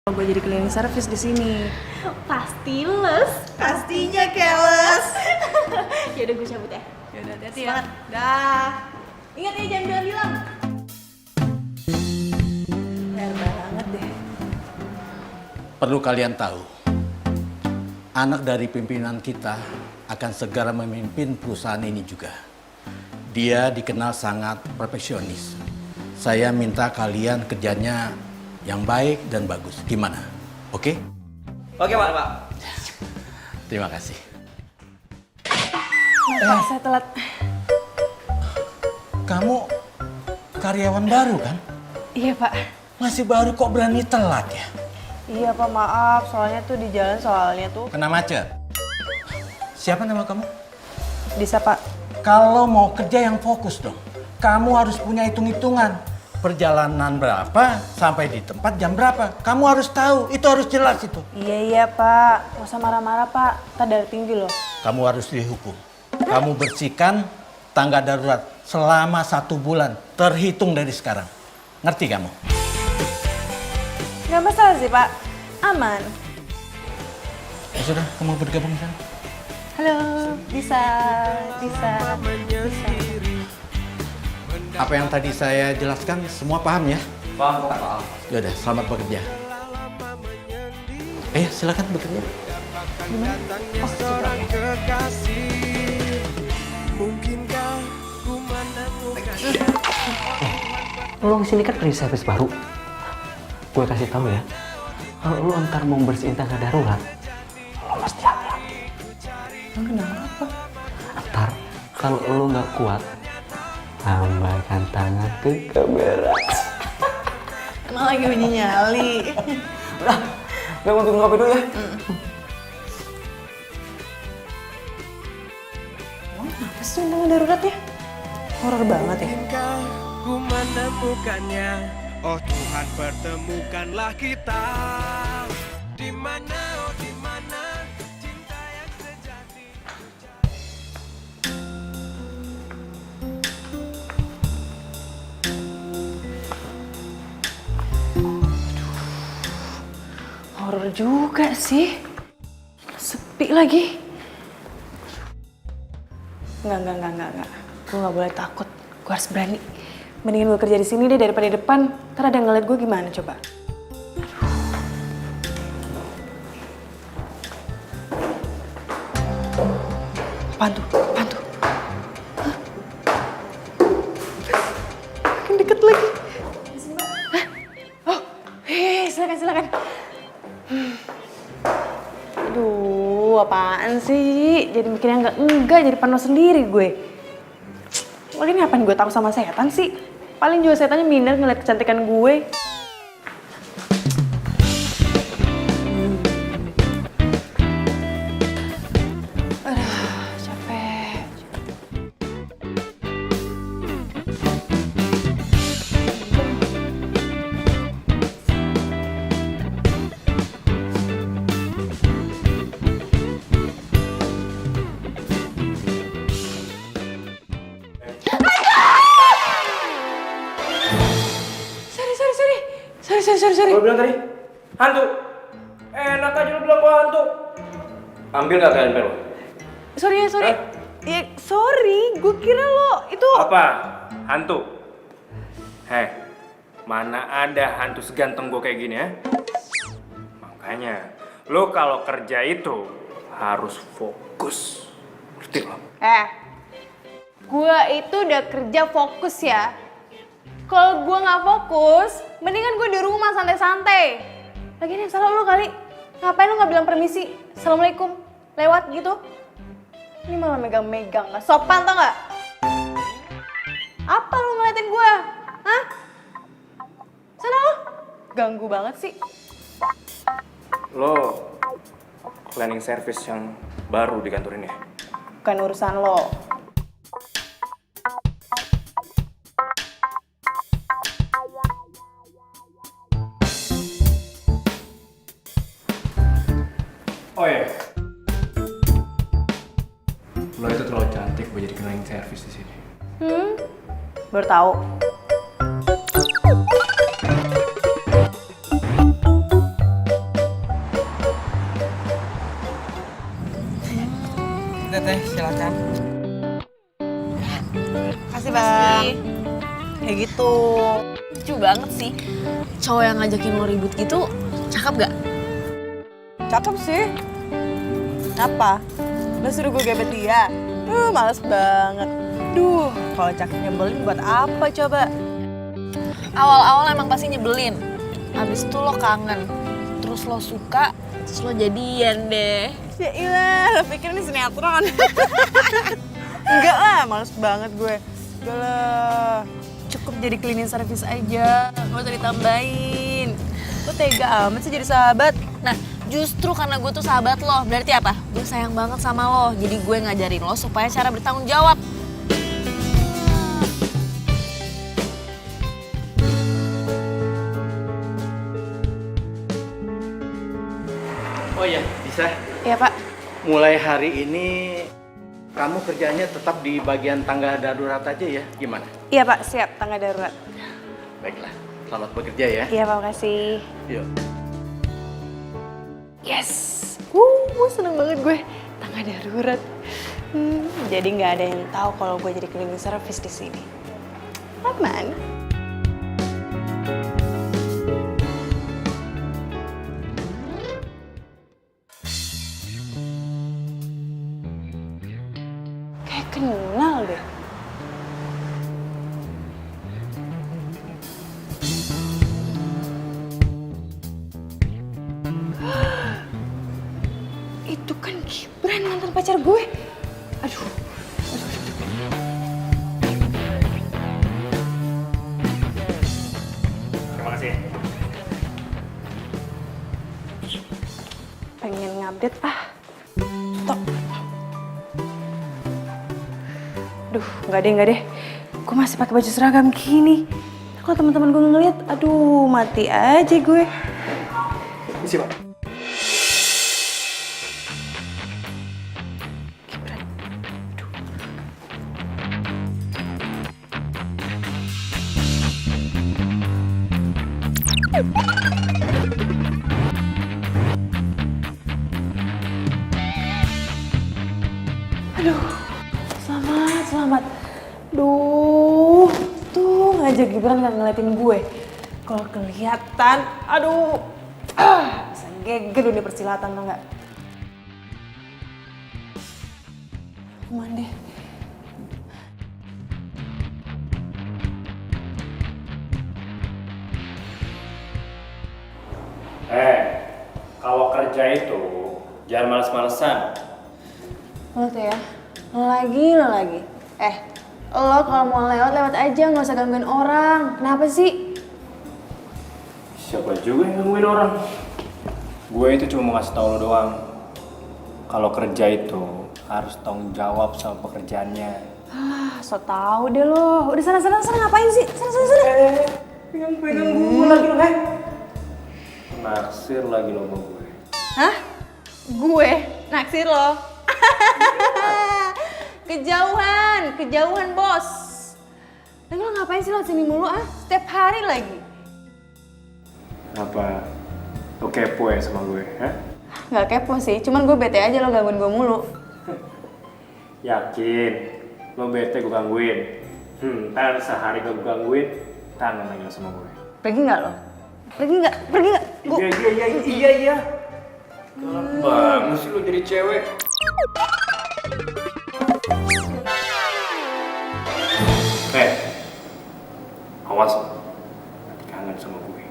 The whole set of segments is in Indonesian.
Gue jadi cleaning service di sini. Pasti les. Pastinya keles. Ya udah gue cabut ya. Ya udah hati-hati ya. Semangat. Dah. Ingat ya jangan bilang-bilang. Bener banget deh. Perlu kalian tahu, anak dari pimpinan kita akan segera memimpin perusahaan ini juga. Dia dikenal sangat perfeksionis. Saya minta kalian kerjanya yang baik dan bagus. Gimana? Oke? Oke, Pak. Terima kasih. Maaf, saya telat. Kamu karyawan baru kan? Iya, Pak. Masih baru kok berani telat ya? Iya, Pak, maaf. Soalnya tuh di jalan soalnya tuh. Kena macet. Siapa nama kamu? Bisa, Pak. Kalau mau kerja yang fokus dong. Kamu harus punya hitung-hitungan. Perjalanan berapa, sampai di tempat jam berapa. Kamu harus tahu, itu harus jelas itu. Iya, Pak. Nggak usah marah-marah, Pak. Kita darah tinggi loh. Kamu harus dihukum. Kamu bersihkan tangga darurat selama 1 bulan. Terhitung dari sekarang. Ngerti kamu? Nggak masalah sih, Pak. Aman. Ya sudah, kamu bergabung di sana. Halo, bisa. Apa yang tadi saya jelaskan semua paham ya? Paham, Pak. Yaudah, selamat bekerja. Silakan bekerja. Lo kesini kan cleaning service baru. Gue kasih tahu ya, kalau lo ntar mau bersihin tangga darurat, lo mesti hati-hati. Kenapa? Ntar kalau lo nggak kuat, tambahkan tangan ke kamera. Emang lagi bunyi nyali. Udah, gue mau bikin kopi dulu ya. Apa sih undangan darurat ya? Horor banget ya. Ku menemukannya, oh Tuhan pertemukanlah kita. Di mana, oh di mana cinta yang sejati. Horor juga sih. Sepi lagi. Enggak. Gue nggak boleh takut. Gue harus berani. Mendingan gue kerja di sini deh daripada di depan. Ntar ada yang ngeliat gue gimana coba. Apaan tuh? Hah? Makin deket lagi. Hah? Oh, silakan. Aduh, apaan sih? Jadi mikirnya enggak jadi panas sendiri gue. Lagi ngapain gue takut sama setan sih? Paling juga setannya minder ngeliat kecantikan gue. Aduh, capek. Sorry. Gue bilang tadi, hantu. Enak aja lu bilang gua hantu. Ambil gak kalian pel? Sorry. Ya, sorry. Gue kira lo itu... Apa? Hantu? Heh, mana ada hantu seganteng gua kayak gini ya? Makanya, lo kalau kerja itu harus fokus. Ngerti lo? Gue itu udah kerja fokus ya. Kalau gue nggak fokus, mendingan gue di rumah santai-santai. Lagian yang salah lu kali. Ngapain lu nggak bilang permisi? Assalamualaikum. Lewat gitu. Ini malah megang-megang. Nggak sopan tau nggak? Apa lu ngeliatin gue? Hah? Sana lu. Ganggu banget sih. Lo cleaning service yang baru di kantor ini ya? Bukan urusan lo. Oh iya. Lo itu terlalu cantik buat jadi cleaning service di sini. Baru tahu. gitu. Lucu banget sih. Cowok yang ngajakin lo ribut gitu, cakep gak? Cakep sih. Apa? Lo suruh gue gebet dia? Males banget. Duh, kalau cakep nyebelin buat apa coba? Awal-awal emang pasti nyebelin. Abis itu lo kangen. Terus lo suka, terus lo jadian deh. Ya ilah, lo pikir ini sinetron? Enggak lah, males banget gue. Udah lah, cukup jadi cleaning service aja, gak usah ditambahin. Lo tega amat sih jadi sahabat. Nah, justru karena gue tuh sahabat lo, berarti apa? Gue sayang banget sama lo, jadi gue ngajarin lo supaya cara bertanggung jawab. Oh iya, bisa. Iya pak. Mulai hari ini kamu kerjanya tetap di bagian tangga darurat aja ya? Gimana? Iya pak, siap, tangga darurat. Baiklah, selamat bekerja ya. Iya pak, makasih. Yuk. Yes, seneng banget gue. Tangga darurat. Jadi nggak ada yang tahu kalau gue jadi cleaning service di sini. Aman. Kayak kenal deh. Itu kan Gibran, mantan pacar gue. Aduh. Terima kasih. Pengen ngupdate Stop. Aduh, nggak deh. Gue masih pakai baju seragam gini. Kalau teman-teman gue ngeliat, aduh mati aja gue. Isi, Pak. Aduh, selamat. Duh, tuh ngajak Gibran gak ngeliatin gue. Kalau kelihatan, aduh, bisa geger dunia persilatan tau gak? Aman deh. Kalau kerja itu jangan males-malesan. Lo tuh ya, lo lagi. Lo kalau mau lewat aja, nggak usah gangguin orang. Kenapa sih? Siapa juga yang gangguin orang? Gue itu cuma mau ngasih tau lo doang. Kalau kerja itu harus tanggung jawab sama pekerjaannya. So tau deh lo. Udah sana ngapain sih? Sana. Pegang gue lagi lo, naksir lagi lo sama gue. Hah? Gue naksir lo? Kejauhan bos. Lagi lo ngapain sih lo sini mulu Setiap hari lagi. Apa? Lo kepo ya sama gue, Gak kepo sih, cuman gue bete aja lo gangguin gue mulu. Yakin? Lo bete gue gangguin? Ntar sehari gue gangguin, kangen lagi lo sama gue. Pergi gak lo? Pergi gak? Iya. Galak banget sih lo jadi cewek. Awas lo. Kangen sama gue.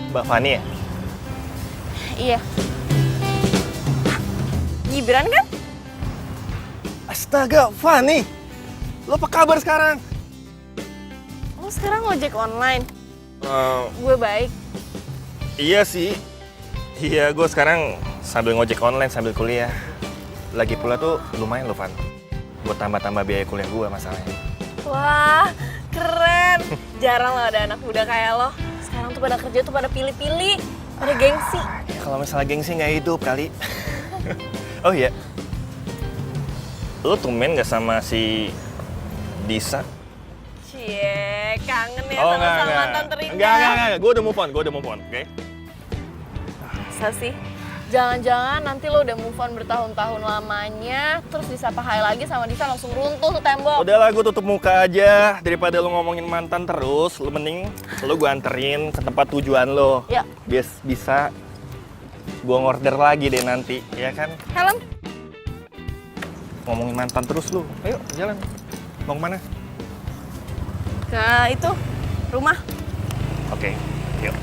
Mbak Fani ya? Iya. Gibran kan? Astaga, Fani! Lo apa kabar sekarang? Lo sekarang ngojek online. Gue baik. Iya sih. Iya, gue sekarang sambil ngojek online sambil kuliah. Lagi pula tuh lumayan loh, Van. Buat tambah-tambah biaya kuliah gue masalahnya. Wah, keren. Jarang lah ada anak muda kayak lo. Sekarang tuh pada kerja tuh pada pilih-pilih, pada gengsi. Ya, kalau misalnya gengsi nggak hidup kali. Oh iya. Lo tumben nggak sama si Disa? Cie, kangen ya sama mantan terindah. Enggak. Gue udah move on, oke? Masa sih? Jangan-jangan nanti lo udah move on bertahun-tahun lamanya, terus disapa hai lagi sama Disa langsung runtuh tuh tembok. Udahlah, gue tutup muka aja. Daripada lo ngomongin mantan terus, lo mending lo gue anterin ke tempat tujuan lo. Ya. Biar bisa gue ngorder lagi deh nanti, ya kan? Helm? Ngomongin mantan terus lo. Ayo, jalan. Mau kemana? Ke itu, rumah. Oke, yuk.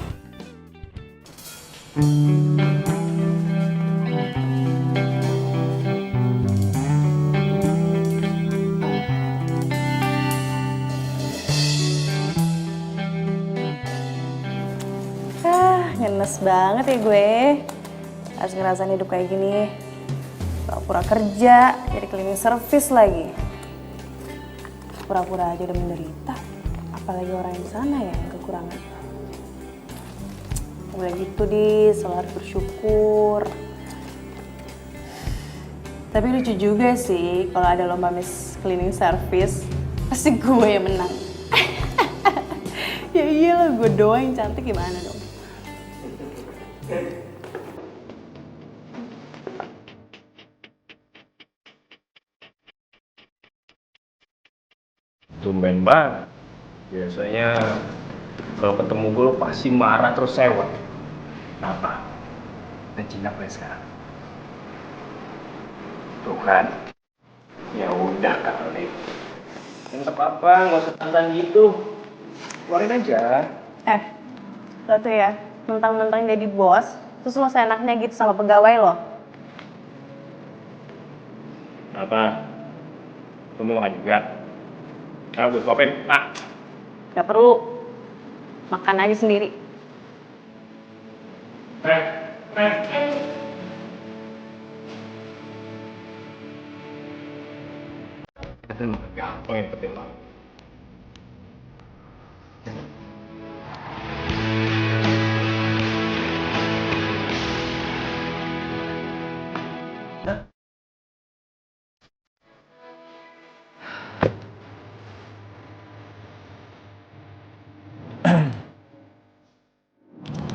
Ngenes banget ya gue. Harus ngerasain hidup kayak gini. Pura-pura kerja, jadi cleaning service lagi. Pura-pura aja udah menderita. Apalagi orang di sana ya yang kekurangan. Boleh gitu selalu harus bersyukur. Tapi lucu juga sih kalau ada lomba Miss Cleaning Service, pasti gue yang menang. Ya iyalah, gue doang yang cantik, gimana dong? Tumben banget. Biasanya kalau ketemu gue lo pasti marah terus sewot. Kenapa? Dan Cina play sekarang. Tuh kan. Ya udah kali. Nggak apa-apa, nggak usah tantang gitu. Keluarin aja. Lo tuh ya, mentang-mentang jadi bos, terus lo seenaknya gitu sama pegawai lo. Apa? Lo mau makan juga? Ah, gue suapin. Ah. Gak perlu, makan aja sendiri. Gampang yang penting banget.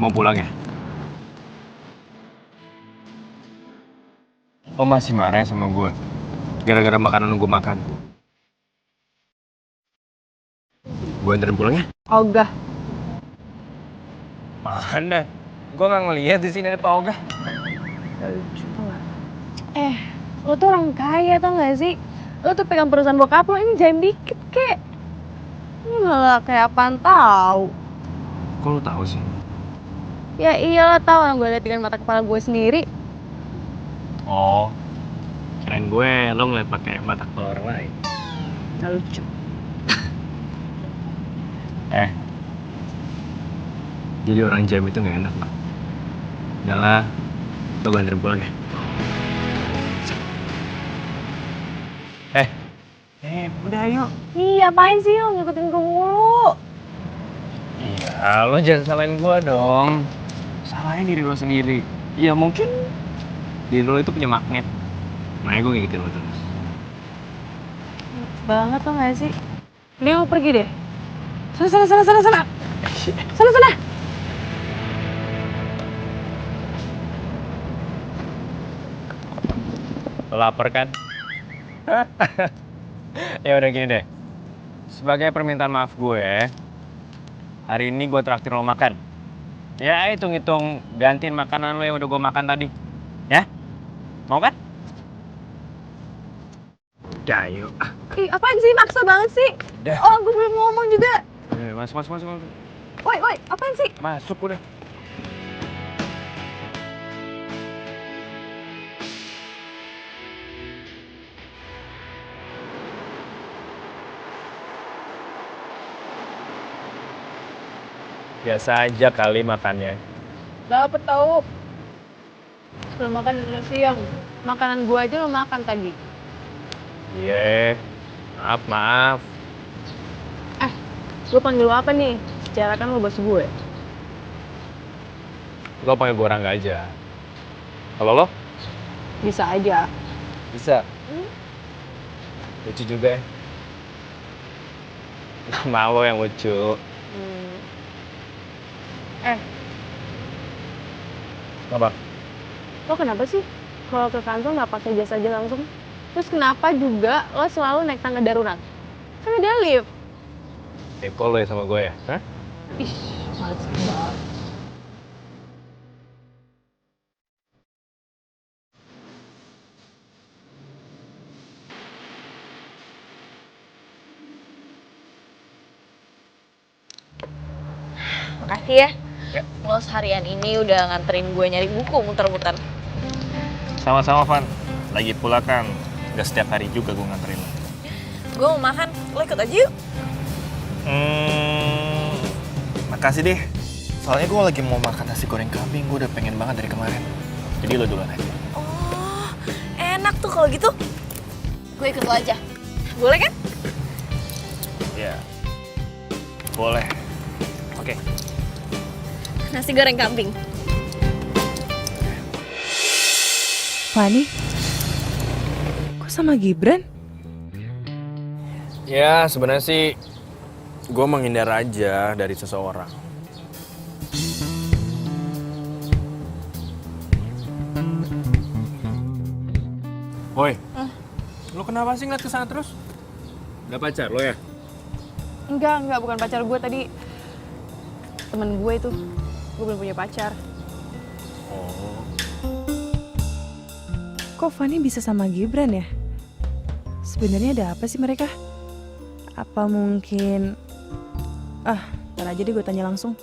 Mau pulang ya? Oh masih marah ya sama gue? Gara-gara makanan gue makan? Gue anterin pulang ya? Ogah. Mana? Gue nggak ngeliat di sini ada Pak Ogah. Lo tuh orang kaya tau gak sih? Lo tuh pegang perusahaan bokap lo, ini jaim dikit kek. Malah kayak apaan tau. Kok lo tahu sih? Ya iyalah tau, orang gue liat dengan mata kepala gue sendiri. Oh, keren gue lo ngeliat pakai mata kepala orang lain. Gak lucu. Jadi orang jam itu nggak enak, Pak. Udahlah, lo gue anterin pulang ya. Udah yuk. Iya, apain sih lo ngikutin gue mulu? Iya, lo jangan salahin gue dong. Salahin diri lo sendiri. Ya mungkin diri lo itu punya magnet. Makanya gue ngikutin lo terus. Banget lo gak sih? Ini mau pergi deh. Sana. Sana. Lo lapar kan? Ya udah gini deh. Sebagai permintaan maaf gue, hari ini gue traktir lo makan. Ya hitung-hitung gantiin makanan lo yang udah gue makan tadi. Ya? Mau kan? Udah yuk. Ih, apaan sih? Maksa banget sih. Udah. Oh, gue belum ngomong juga. Masuk. Woi, apaan sih? Masuk udah. Biasa aja kali makannya. Dapet tau. Belum makan udah siang. Makanan gue aja lo makan tadi. Iya, maaf. Gue panggil lo apa nih? Secara kan lo bos gue. Lo panggil gue Rangga aja. Kalau lo? Bisa aja. Bisa. Lucu juga ya. Nama lo yang lucu. Apa? Lo kenapa sih kalau ke kantor nggak pakai jas aja langsung? Terus kenapa juga lo selalu naik tangga darurat? Kan ada lift. Kepo lo ya sama gue ya? Hah? Ih, males banget. Makasih ya. Lo seharian ini udah nganterin gue nyari buku muter-muter. Sama-sama, Van. Lagi pula kan, gak setiap hari juga gue nganterin lo. Gue mau makan, lo ikut aja yuk. Makasih deh. Soalnya gue lagi mau makan nasi goreng kambing, gue udah pengen banget dari kemarin. Jadi lo duluan aja. Oh, enak tuh kalau gitu. Gue ikut lo aja. Boleh kan? Ya, boleh. Oke. Nasi goreng kambing. Fani, kok sama Gibran? Ya, sebenarnya sih gue menghindar aja dari seseorang. Woi, lo kenapa sih ngeliat kesana terus? Gak pacar lo ya? Enggak, bukan pacar gue tadi. Temen gue itu. Gue belum punya pacar. Oh. Kok Fani bisa sama Gibran ya? Sebenarnya ada apa sih mereka? Apa mungkin... ntar aja deh gue tanya langsung.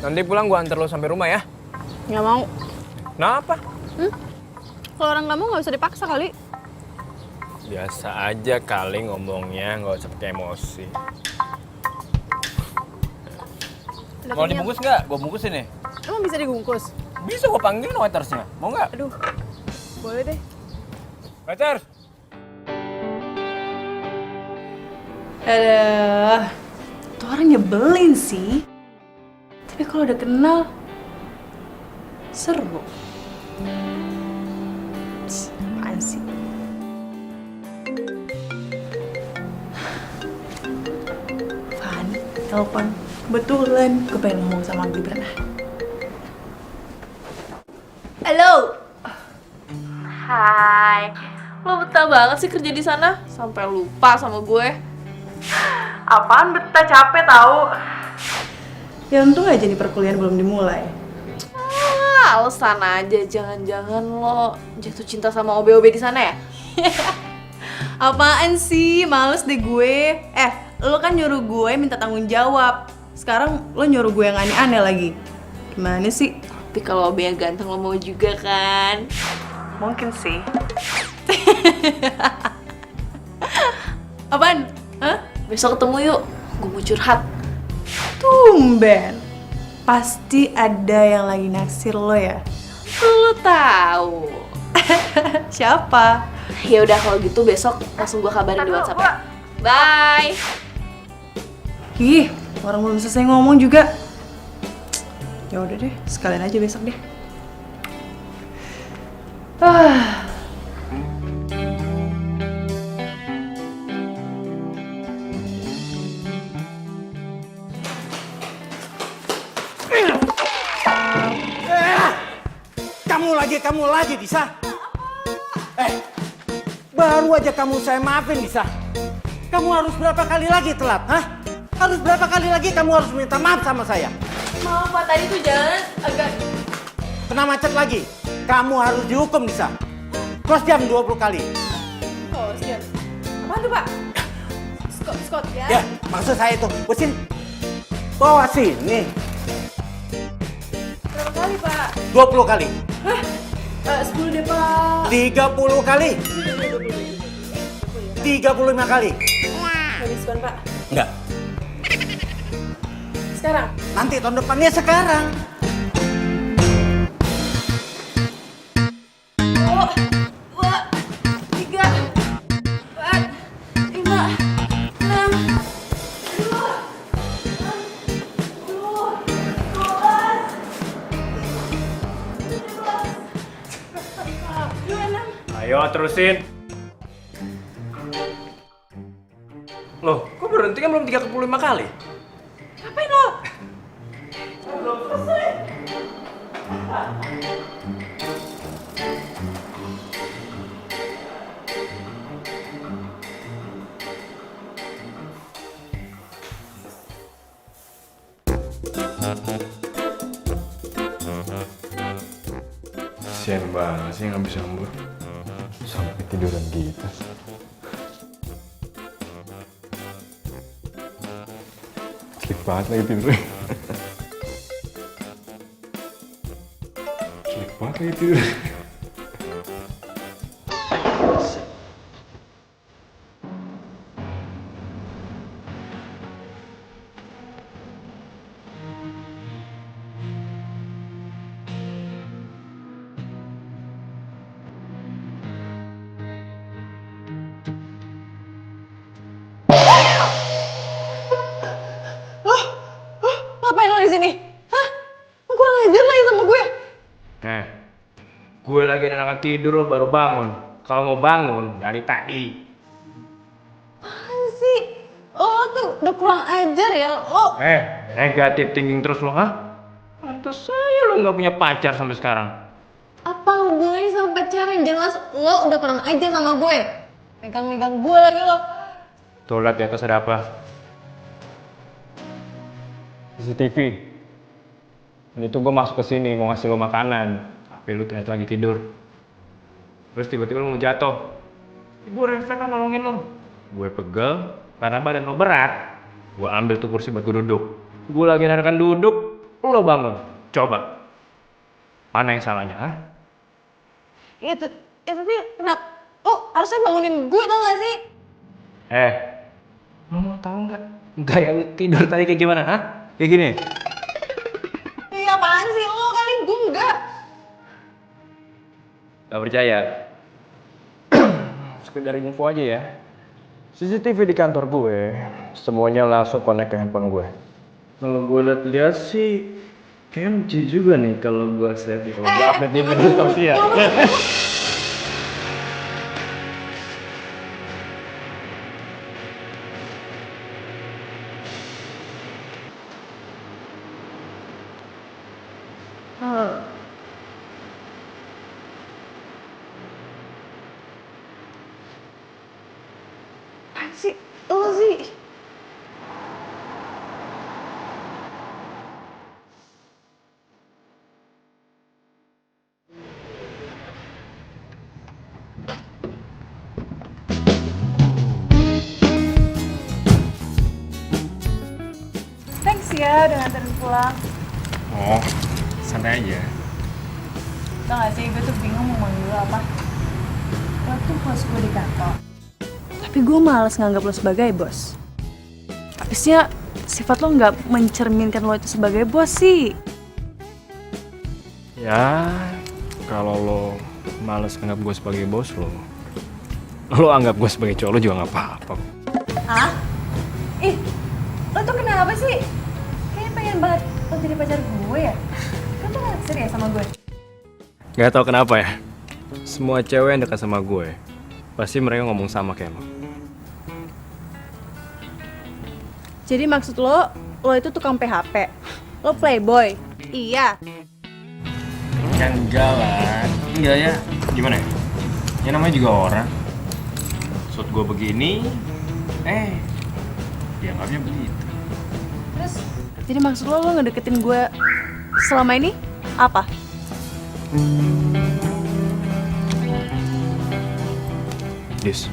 Nanti pulang gue antar lo sampai rumah ya. Nggak mau. Kenapa? Kalau orang nggak mau nggak usah dipaksa kali. Biasa aja kali ngomongnya, nggak usah pakai emosi. Mau dibungkus nggak? Gue bungkusin ya. Emang bisa dibungkus? Bisa gue panggil waitersnya. Mau nggak? Aduh, boleh deh. Waiters! Aduh, tuh orang nyebelin sih. Tapi kalau udah kenal, seru. Apaan sih? Fan, telepon. Kebetulan gue pengen ngomong sama Gibran. Halo. Hai. Lo betah banget sih kerja di sana sampai lupa sama gue. Apaan betah, capek tahu. Ya untung aja nih perkuliahan belum dimulai. Alasan aja, jangan-jangan lo jatuh cinta sama OB-OB di sana ya? Apaan sih? Males deh gue. Lo kan nyuruh gue minta tanggung jawab. Sekarang lo nyuruh gue yang aneh-aneh lagi. Gimana sih? Tapi kalau OB yang ganteng lo mau juga kan? Mungkin sih. Apaan? Hah? Besok ketemu yuk, gue mau curhat. Tumben. Pasti ada yang lagi naksir lo ya? Lo tahu. Siapa? Ya udah kalau gitu besok langsung gue kabarin di WhatsApp ya. Bye. Ih, orang belum selesai ngomong juga. Ya udah deh, sekalian aja besok deh. Kamu lagi, Disa. Baru aja kamu saya maafin, Disa. Kamu harus berapa kali lagi telat, hah? Harus berapa kali lagi kamu harus minta maaf sama saya? Maaf Pak, tadi tuh jalan agak... Kena macet lagi. Kamu harus dihukum, Disa. Cross jam 20 kali. Oh, siap. Apaan tuh Pak? Scott ya? Ya, maksud saya itu, mesin bawa sini. Berapa kali Pak? 20 kali. 10 deh Pak. 30 kali. 35 kali. Gak diskon Pak? Enggak. Sekarang. Nanti tahun depannya sekarang. Dua, tiga, empat, lima, enam, Ayo terusin. Loh, kok berhenti kan belum 35 kali? ngapain lo? Kasian banget sih nggak bisa ngembur. Sampai tiduran gitu. Sleep banget lagi tidurnya. Sleep banget lagi tidurnya. Ngapain lo di sini? Hah? Gue ngajar lagi sama gue. Gue lagi enakan tidur lo baru bangun. Kalau mau bangun dari tadi. Apaan sih? Lo tuh udah kurang ajar ya. Lo Negatif thinking terus lo, ha? Pantes saya lo nggak punya pacar sampai sekarang. apa hubungannya sama pacaran? Jelas lo udah kurang ajar sama gue. Megang-megang gue lagi lo. Tuh lihat di atas ada apa? CCTV. Dan itu gue masuk ke sini mau ngasih lo makanan, tapi lu ternyata lagi tidur. Terus tiba-tiba lu mau jatuh. Gue refleks kan nolongin lo. Gue pegel karena badan lo berat. Gue ambil tuh kursi buat gue duduk. Gue lagi narakan duduk, lo bangun. Coba. Mana yang salahnya, ha? Ya tapi kenapa? Lo harusnya bangunin gue tau gak sih? Lo mau tahu nggak? Gaya lu tidur tadi kayak gimana, ha? Kayak gini. Iya apaan sih lo kali gue enggak. Gak percaya? Sekedar info aja ya. CCTV di kantor gue, semuanya langsung connect ke handphone gue. Kalau gue lihat sih, kayaknya lucu juga nih kalau gue save di kalau gue update di media sosial. Apaan sih? Lo sih? Thanks ya udah nganterin pulang. Oh, santai aja. Tau gak sih, gue tuh bingung mau manggil lo apa. Lo tuh bos gue di kantor. Tapi gue males nganggap lo sebagai bos. Habisnya sifat lo nggak mencerminkan lo itu sebagai bos sih. Ya, kalau lo males nganggap gue sebagai bos lo anggap gue sebagai cowok lo juga nggak apa-apa. Hah? Ih, lo tuh kenapa sih? Kayaknya pengen banget lo jadi pacar gue ya? Kan tuh gak naksir ya sama gue? Gak tau kenapa ya, semua cewek yang dekat sama gue pasti mereka ngomong sama kayak lo. Jadi maksud lo itu tukang PHP? Lo playboy? Iya. Ya enggak lah, enggak ya. Gimana ya? Ya namanya juga orang. Maksud gue begini, dianggapnya begitu. Terus, jadi maksud lo ngedeketin gue selama ini apa? Dis.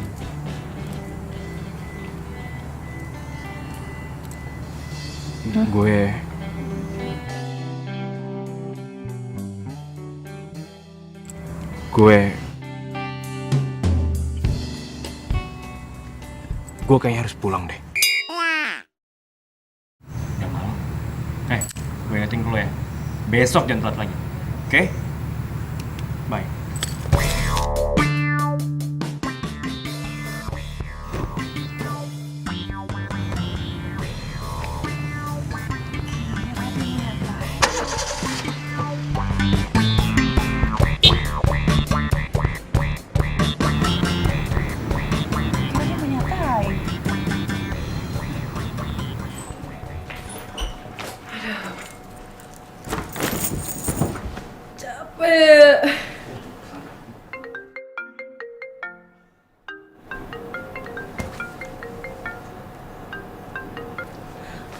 Gue kayaknya harus pulang deh. Udah malam. Gue ingetin dulu ya. Besok jangan telat lagi. Oke? Bye.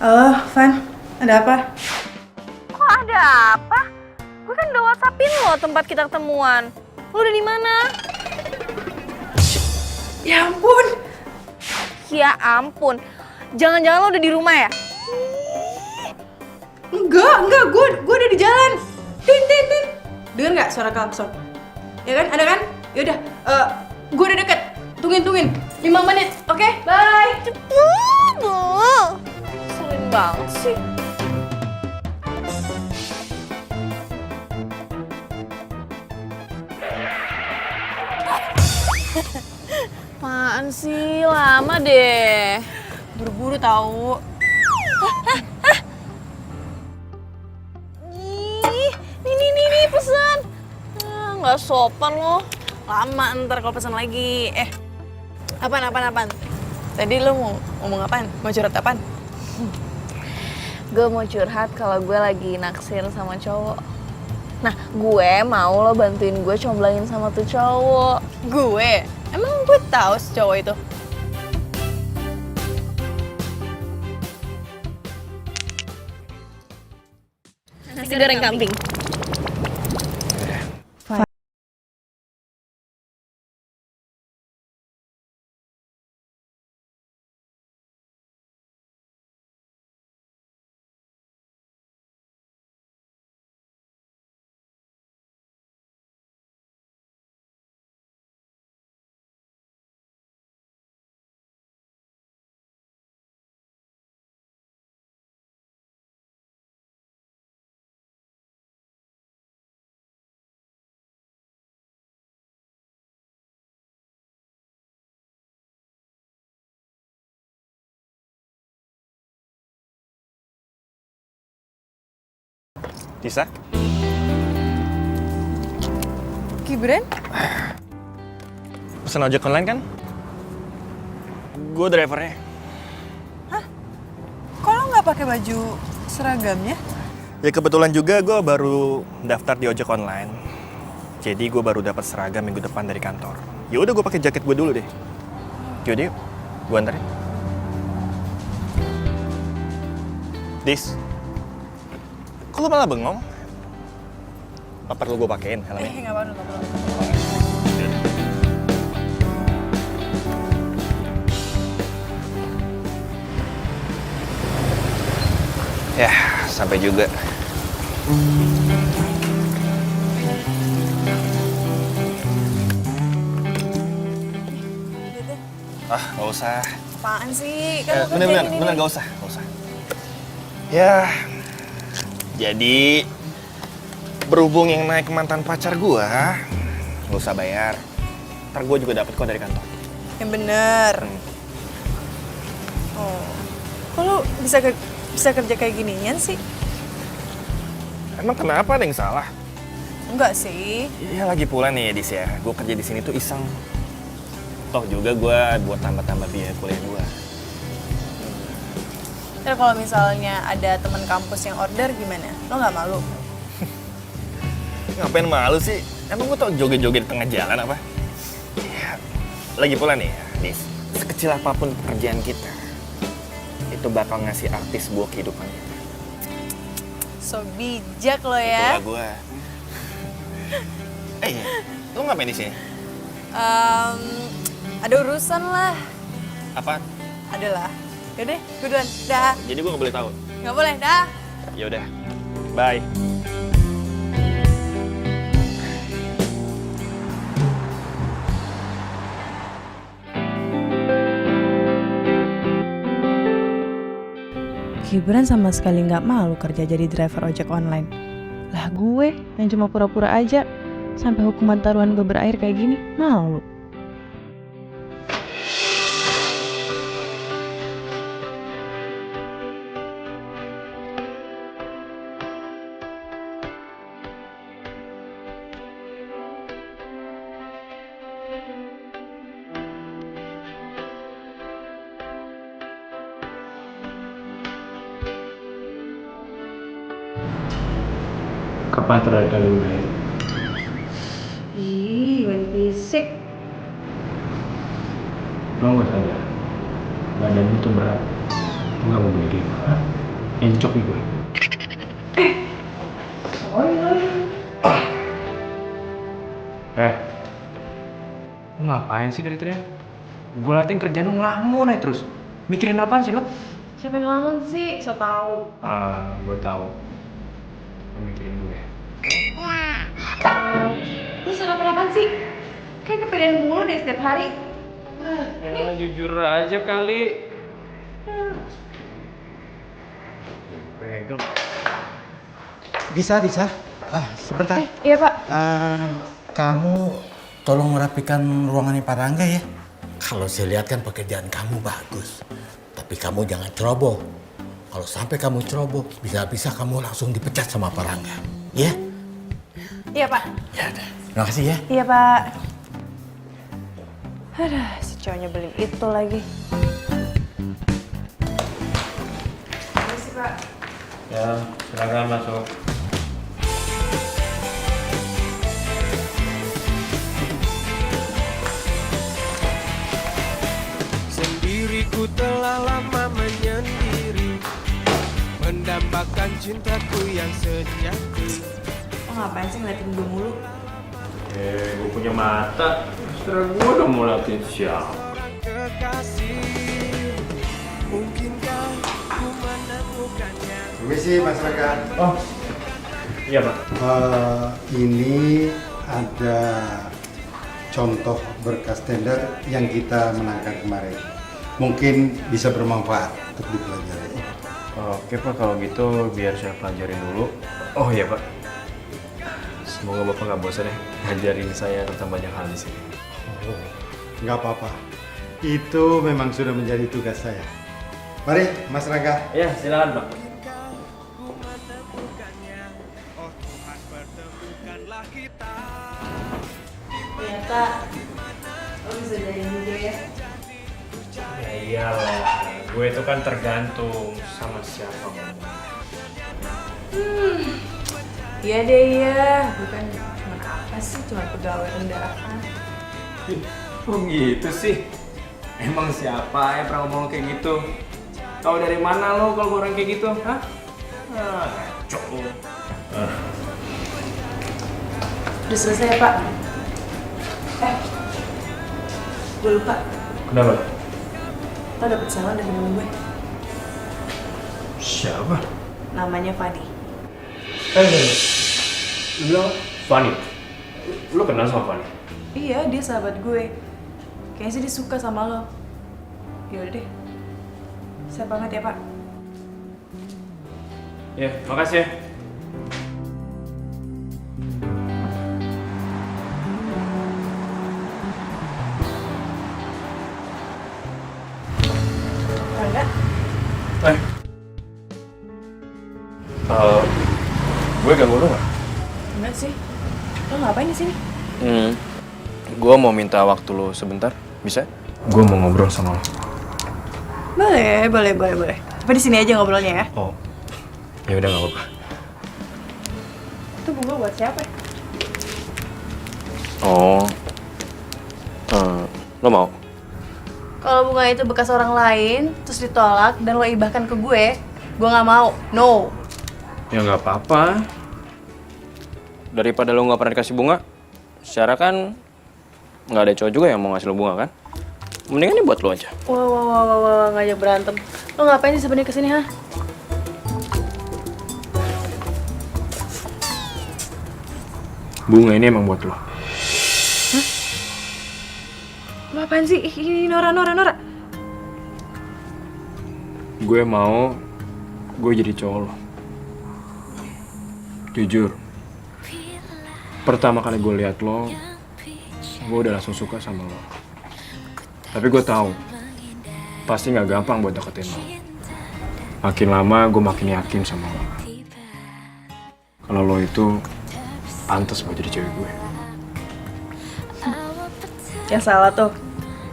Halo, Van. Ada apa? Kok ada apa? Gue kan udah WhatsAppin lo tempat kita ketemuan. Lo udah di mana? Ya ampun. Ya ampun. Jangan-jangan lo udah di rumah ya? Enggak. Gue udah di jalan. Tin. Dengar nggak suara klakson? Ya kan? Ada kan? Yaudah, gue udah deket. Tungguin. 5 menit, oke? Bye. Cepet lo. Sering banget sih. Apaan sih? Lama deh. Buru-buru tahu. Nih pesan. Nggak sopan lo. Lama ntar kalau pesan lagi. Apaan? Tadi lo mau ngomong apaan? Mau curhat apaan? Gue mau curhat kalau gue lagi naksir sama cowok. Nah, gue mau lo bantuin gue comblangin sama tuh cowok. Gue? Emang gue tahu si cowok itu? Nasi goreng kambing. Tisa? Gibran? Pesan ojek online kan? Gue drivernya. Kok lo nggak pakai baju seragamnya? Ya kebetulan juga gue baru daftar di ojek online. Jadi gue baru dapat seragam minggu depan dari kantor. Ya udah gue pakai jaket gue dulu deh. Yaudah yuk, gue anterin. Dis, kok lo malah bengong? Apa perlu gue pakein helmnya? Nggak perlu. Ya, sampai juga. Nggak usah. Apaan sih? Kan lo Bener, nggak usah. Ya, jadi berhubung yang naik mantan pacar gua, nggak usah bayar. Ntar gua juga dapet kok dari kantor. Yang bener. Oh, kok lo bisa kerja kayak ginian sih? Emang kenapa, ada yang salah? Enggak sih. Iya, lagi pula nih Dis ya, gua kerja di sini tuh iseng. Toh juga gua buat tambah-tambah biaya kuliah gua. Terus kalau misalnya ada teman kampus yang order gimana? Lo nggak malu? Ngapain malu sih? Emang gua tau joget-joget di tengah jalan apa? Ya, lagi pula nih Dis, sekecil apapun pekerjaan kita, itu bakal ngasih artis buat kehidupan kita. So bijak lo ya. Itulah gua. Lu ngapain di sini? Ada urusan lah. Apa? Adalah. Yaudah, gue duluan. Dah. Jadi gua nggak boleh tahu. Nggak boleh, dah. Ya udah. Bye. Gibran sama sekali nggak malu kerja jadi driver ojek online. Lah gue yang cuma pura-pura aja sampai hukuman taruhan gue berakhir kayak gini, malu. Kapan terakhir kali lu main? Ih, main fisik. Lo gak sadar? Badan lu tuh berat. Lu gak mau beli game? Hah? Encok nih gue. Lu ngapain sih dari tadi? Gue latihan kerjaan lu ngelamun aja terus. Mikirin apaan sih lo? Siapa yang ngelamun sih? So tau. Gue tahu. Lu mikirin gue. Lu sarapan sih? Kayak kepikiran mulu deh setiap hari. Ya jujur aja kali. Pegang. Bisa. Sebentar. Iya pak. Kamu tolong merapikan ruangannya Pak Rangga ya. Kalau saya lihat kan pekerjaan kamu bagus. Tapi kamu jangan ceroboh. Kalau sampai kamu ceroboh, bisa-bisa kamu langsung dipecat sama Pak Rangga. Ya? Iya pak. Ya udah. Terima kasih ya. Iya pak. Aduh, si cowoknya beli itu lagi. Makasih pak. Ya, silakan masuk. Sendiriku telah lama menyendiri, mendambakan cintaku yang sejati. Lo ngapain sih ngeliatin gue mulu? Gue punya mata. Setelah gue udah mau latihan siapa? Seorang kekasih, mungkinkah ku menemukannya? Permisi Mas Rangga. Oh, iya Pak. Ini ada contoh berkas tender yang kita menangkan kemarin. Mungkin bisa bermanfaat untuk dipelajari. Oke Pak, kalau gitu biar saya pelajarin dulu. Oh iya Pak. Semoga Bapak nggak bosan ya ngajarin saya tentang banyak hal di sini. Nggak apa-apa. Itu memang sudah menjadi tugas saya. Mari Mas Rangga. Iya, silakan Pak. Ku menemukannya, oh Tuhan pertemukanlah kita. Ternyata lo bisa jadiin juga ya. Ya iyalah, gue itu kan tergantung sama siapa ngomong. Iya deh iya, bukan cuma apa sih, cuma pegawai rendahan. Oh gitu sih. Emang siapa yang pernah ngomong kayak gitu? Tahu dari mana lo kalau orang kayak gitu? Hah? Ngaco lo. Udah selesai ya pak? Gue lupa, Kenapa? lo dapet pesanan dari temen gue. Siapa? Namanya Fani. Lu bilang Fanny? Lu kenal sama Fanny? Iya, dia sahabat gue. Kayaknya sih dia suka sama lo. Yaudah deh. Saya banget ya pak. Ya, makasih ya. Rangga? Gue ganggu lu nggak? Enggak sih. Lo ngapain di sini? Gue mau minta waktu lo sebentar, bisa? Gue mau ngobrol sama lo. Boleh. Tapi di sini aja ngobrolnya ya. Oh, ya udah nggak apa-apa. Itu bunga buat siapa? Oh, lo mau? Kalau bunga itu bekas orang lain, terus ditolak dan lo ibahkan ke gue nggak mau. No. Ya nggak apa-apa. Daripada lo nggak pernah dikasih bunga, secara kan nggak ada cowok juga yang mau ngasih lo bunga kan? Mendingan ini buat lo aja. Wah, ngajak berantem. Lo ngapain sih sebenarnya kesini, ha? Bunga ini emang buat lo. Lo apaan sih? Ih, Nora. Gue mau gue jadi cowok lo. Jujur, pertama kali gue lihat lo, gue udah langsung suka sama lo. Tapi gue tahu, pasti nggak gampang buat deketin lo. Makin lama gue makin yakin sama lo. Kalau lo itu pantas buat jadi cewek gue. Yang salah tuh,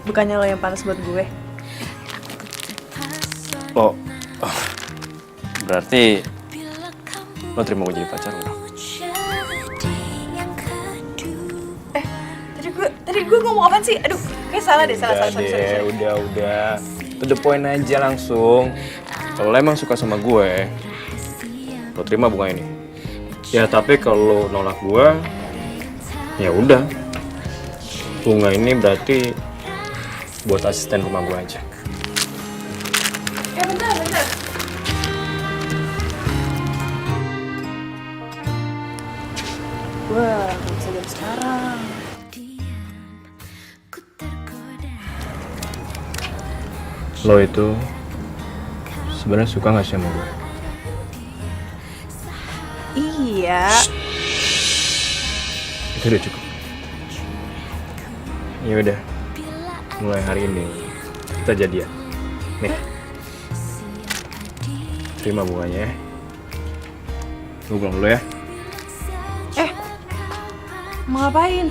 bukannya lo yang pantas buat gue. Oh, berarti lo terima gue jadi pacar lo? Tadi gue ngomong apaan sih? Aduh, kayak salah deh, salah. Sorry. Udah. To the point aja langsung. Kalau lo emang suka sama gue, lo terima bunga ini. Ya tapi kalau lo nolak gue, ya udah. Bunga ini berarti buat asisten rumah gue aja. Bentar. Gue nggak bisa jam sekarang. Lo itu sebenarnya suka nggak sih sama gue? Iya. Itu udah cukup. Ya udah, mulai hari ini kita jadian. Nih, terima bunganya ya. Gue pulang dulu ya. Mau ngapain?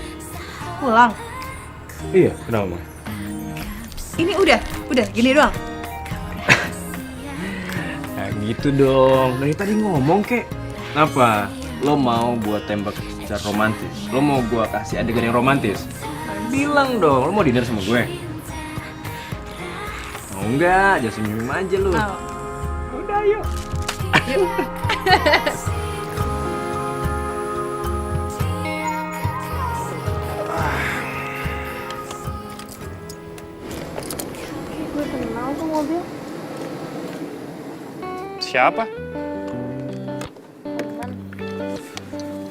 Pulang? Iya, kenapa Mang? Ini udah gini doang. Nah gitu dong, dari tadi ngomong kek. Apa? Lo mau buat tembak secara romantis? Lo mau gua kasih adegan yang romantis? Bilang dong, lo mau dinner sama gue? Mau enggak? Jangan senyum aja lo. Udah yuk. Gue kenal tuh mobil. Siapa?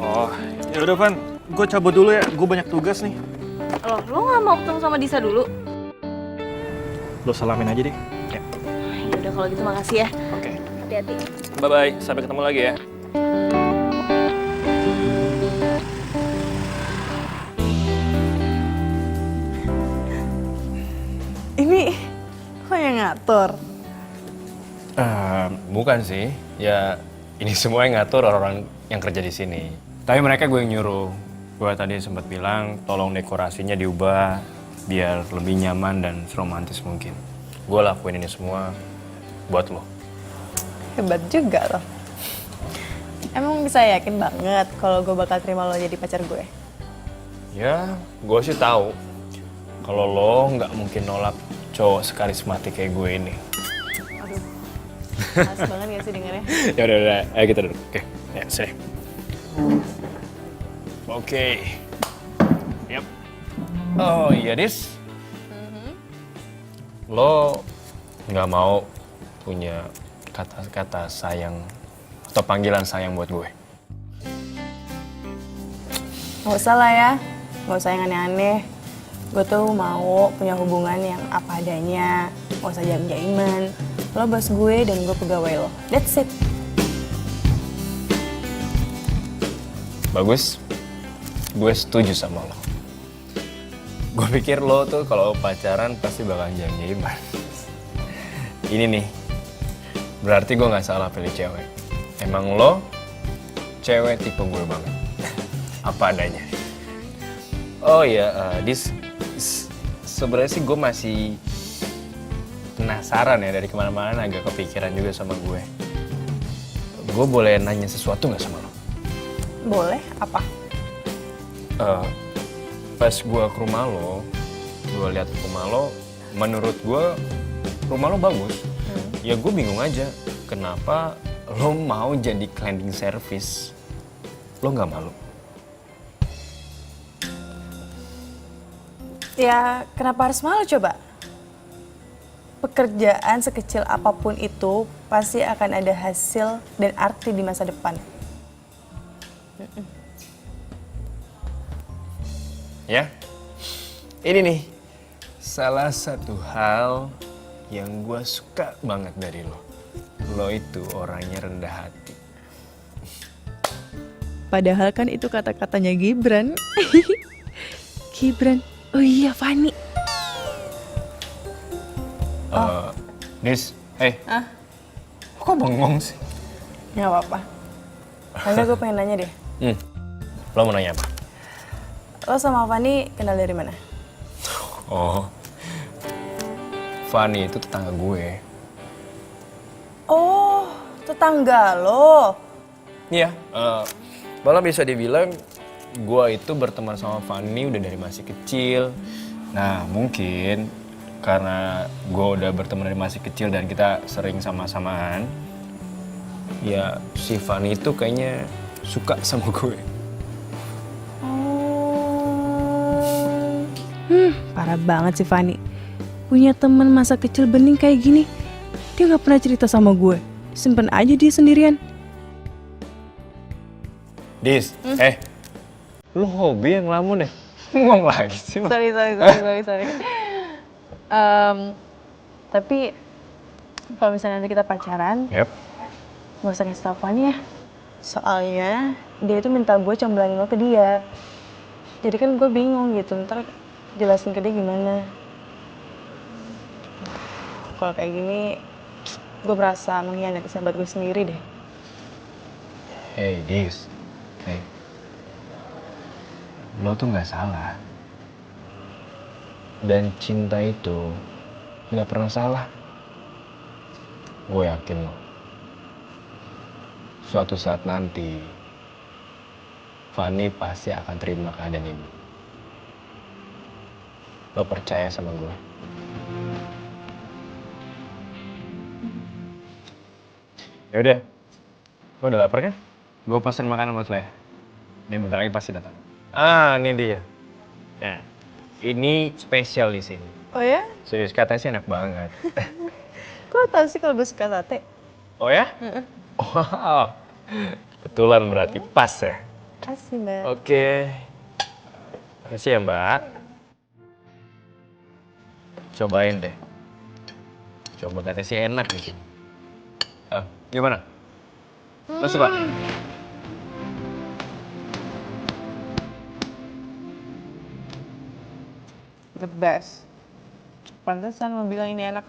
Oh, ya udah Van, gue cabut dulu ya. Gue banyak tugas nih. Lo nggak mau ketemu sama Disa dulu? Lo salamin aja deh. Ya. Ya udah kalau gitu makasih ya. Oke. Hati-hati. Bye-bye, sampai ketemu lagi ya. Ini lo yang ngatur. Bukan sih, ya ini semua yang ngatur orang-orang yang kerja di sini. Tapi mereka gue yang nyuruh. Gue tadi sempat bilang tolong dekorasinya diubah biar lebih nyaman dan seromantis mungkin. Gue lakuin ini semua buat lo. Hebat juga lo. Emang bisa yakin banget kalau gue bakal terima lo jadi pacar gue? Ya, gue sih tahu kalau lo nggak mungkin nolak cowok sekarismatik kayak gue ini. Aduh, males banget gak sih dengernya? Ya udah, ayo kita duduk. Oke, ya sini. Oke. Yap. Oh iya, Dis. Lo nggak mau punya kata-kata sayang atau panggilan sayang buat gue? Gak usah lah ya, gak usah yang aneh-aneh. Gue tuh mau punya hubungan yang apa adanya, gak usah jaim-jaiman. Lo bos gue dan gue pegawai lo, that's it. Bagus, gue setuju sama lo. Gue pikir lo tuh kalau pacaran pasti bakalan jaim-jaiman. Ini nih, berarti gue nggak salah pilih cewek. Emang lo cewek tipe gue banget, apa adanya. Oh iya, Dis, sebenarnya sih gue masih penasaran ya, dari kemana-mana agak kepikiran juga sama gue. Gue boleh nanya sesuatu nggak sama lo? Boleh, apa? Pas gue ke rumah lo, gue lihat rumah lo, menurut gue rumah lo bagus. Ya gue bingung aja, kenapa lo mau jadi cleaning service? Lo nggak malu? Ya, kenapa harus malu coba? Pekerjaan sekecil apapun itu pasti akan ada hasil dan arti di masa depan. Ya, ini nih salah satu hal yang gue suka banget dari lo. lo itu orangnya rendah hati. Padahal kan itu kata-katanya Gibran. Gibran. Oh iya, Fanny. Nis, kok bengong sih? Nggak apa-apa. Hanya gue pengen nanya deh. Lo mau nanya apa? Lo sama Fanny kenal dari mana? Oh, Fanny itu tetangga gue. Oh, tetangga lo. Iya, malah bisa dibilang gue itu berteman sama Fanny udah dari masih kecil. Nah, mungkin karena gue udah berteman dari masih kecil dan kita sering sama-samaan, ya si Fanny itu kayaknya suka sama gue. Parah banget sih Fanny. Punya temen masa kecil bening kayak gini. Dia nggak pernah cerita sama gue. Simpen aja dia sendirian. Dis, lu hobi yang ngelamun ya? Ngomong lagi sih. Sorry. Tapi kalau misalnya nanti kita pacaran, Yep. gak usah kasih tau Fanny ya. Soalnya dia itu minta gue comblangin lo ke dia. Jadi kan gue bingung gitu, ntar jelasin ke dia gimana. Kalau kayak gini, gue berasa mengkhianati sahabat gue sendiri deh. Hey, Dis. Hey. Lo tuh nggak salah. Dan cinta itu nggak pernah salah. Gue yakin lo. Suatu saat nanti, Fanny pasti akan terima keadaan ini. Lo percaya sama gue? Yaudah, lo udah lapar kan? Gue pesen makanan buat lo ya. Ini bentar lagi pasti datang. Ini dia. Nah, ini spesial di sini. Oh ya? Serius, katanya sih enak banget. Kok tau sih kalau gue suka sate? Oh ya? Wow, betulan berarti pas ya. Kasih mbak. Oke. Makasih ya mbak. Cobain deh. Coba katanya sih enak nih. Gimana? Lo suka? The best. Pantesan lo bilang ini enak.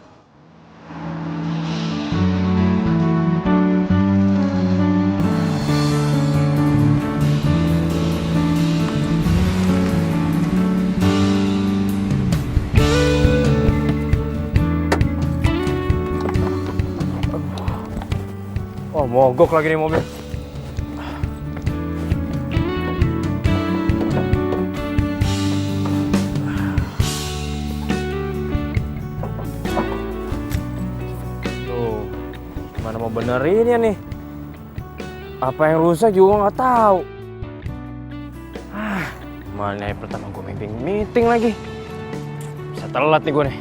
Oh, mogok lagi nih mobil. Tuh, gimana mau benerinnya nih? Apa yang rusak juga nggak tahu. Mana yang pertama gue meeting lagi. Bisa telat nih gue nih.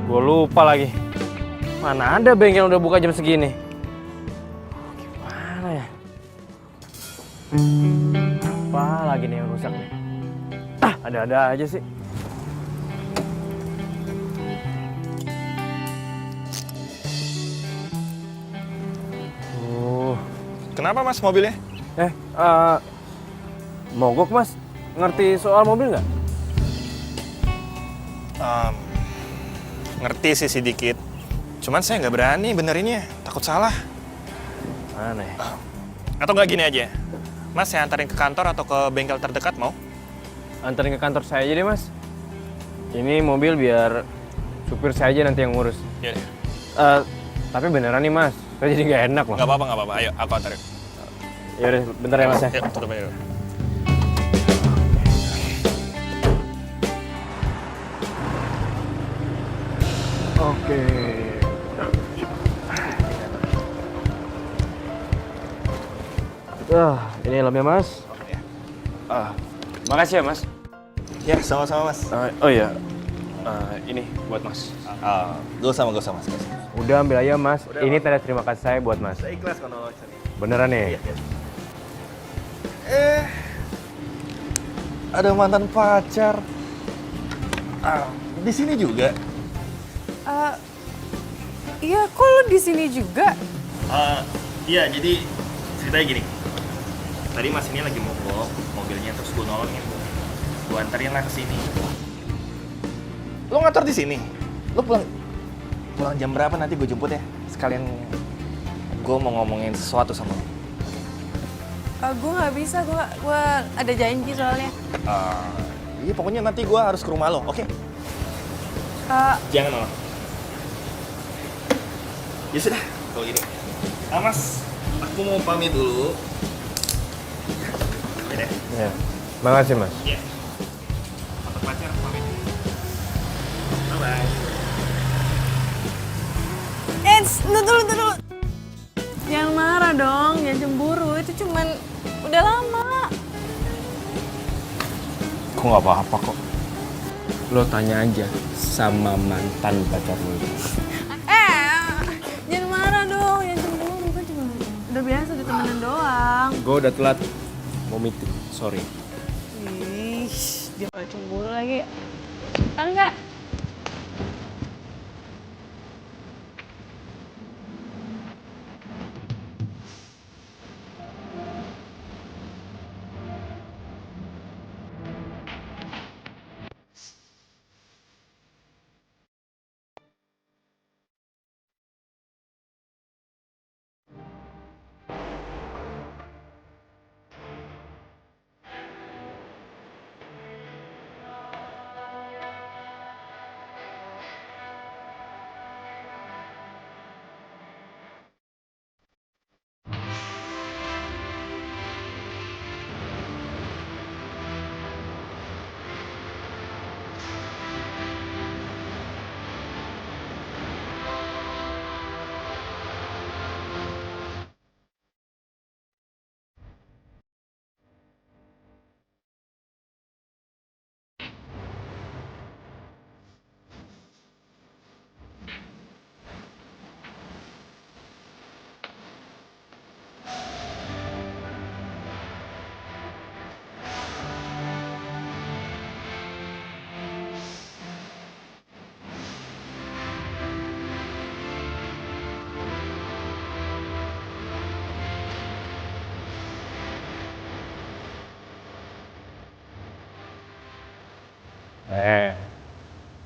Gue lupa lagi. Mana ada bengkel udah buka jam segini? Gimana ya? Apa lagi nih yang rusak nih? Ada-ada aja sih. Kenapa mas mobilnya? Mogok mas. Ngerti soal mobil nggak? Ngerti sih sedikit. Cuman saya nggak berani benerinnya, takut salah. Mana ya? Atau nggak gini aja, mas saya antarin ke kantor atau ke bengkel terdekat mau? Anterin ke kantor saya aja deh mas. Ini mobil biar supir saya aja nanti yang ngurus. Iya deh. Tapi beneran nih mas, saya jadi nggak enak loh. Nggak apa-apa. Ayo, aku antarin. Yaudah, bentar ya mas ya. Yuk, tutup aja dulu. Oke. Ini helmnya mas. Makasih ya mas. Ya, sama-sama mas. Oh iya, ini buat mas. Gak usah mas. Udah ambil aja mas. Ini tanda terima kasih saya buat mas. Saya ikhlas kalau Beneran nih? ada mantan pacar. Di sini juga? Iya, kok lu di sini juga? Iya, jadi ceritanya gini. Tadi Mas ini lagi mogok mobilnya, terus gue nolongin. Gue anterin lah ke sini. Lo ngantor di sini? Lo pulang jam berapa nanti gue jemput ya? Sekalian gue mau ngomongin sesuatu sama lo. Gue nggak bisa, gue ada janji soalnya. Iya, pokoknya nanti gue harus ke rumah lo, oke? Jangan nolak. Ya sudah, kalau gini. Mas, aku mau pamit dulu. Ya deh. Ya. Makasih, Mas. Iya. Mantan pacar, pamit. Bye-bye. Dulu. Jangan marah dong, jangan cemburu. Itu cuman udah lama. Kok nggak apa-apa kok. Lo tanya aja sama mantan pacar lo. Jangan marah dong, jangan cemburu. Kan cuma udah biasa ditemenin doang. Gue udah telat mau meeting, sorry. Ih, dia malah cemburu lagi. Enggak.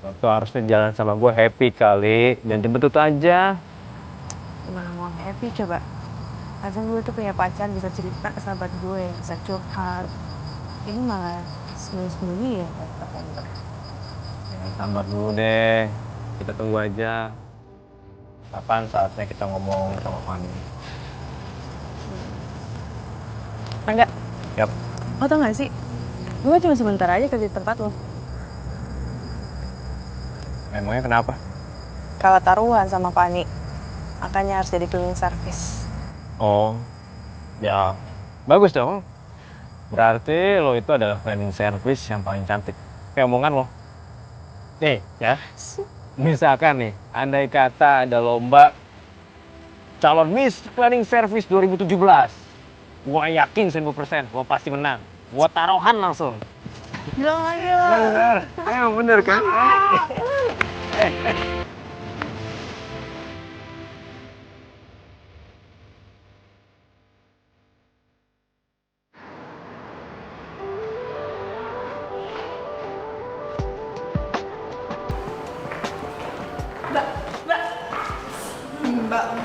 Lo tuh harusnya jalan sama gue happy kali, jangan jemput aja. Gimana mau happy coba? Kadang gue tuh punya pacar bisa cerita ke sahabat gue, bisa curhat. Ini malah sembunyi-sembunyi ya. Sabar dulu deh, kita tunggu aja. Kapan saatnya kita ngomong sama Fanny? Enggak. Yap. Lo tau gak sih? Gue cuma sebentar aja kerja di tempat lo. Emangnya kenapa? Kalau taruhan sama Fani, makanya harus jadi cleaning service. Oh, ya bagus dong. Berarti lo itu adalah cleaning service yang paling cantik. Kayak omongan lo. Nih ya, misalkan nih, andai kata ada lomba calon Miss Cleaning Service 2017. Gua yakin 1000%, gua pasti menang. Gua taruhan langsung. Bilang aja. Bener, emang bener kan?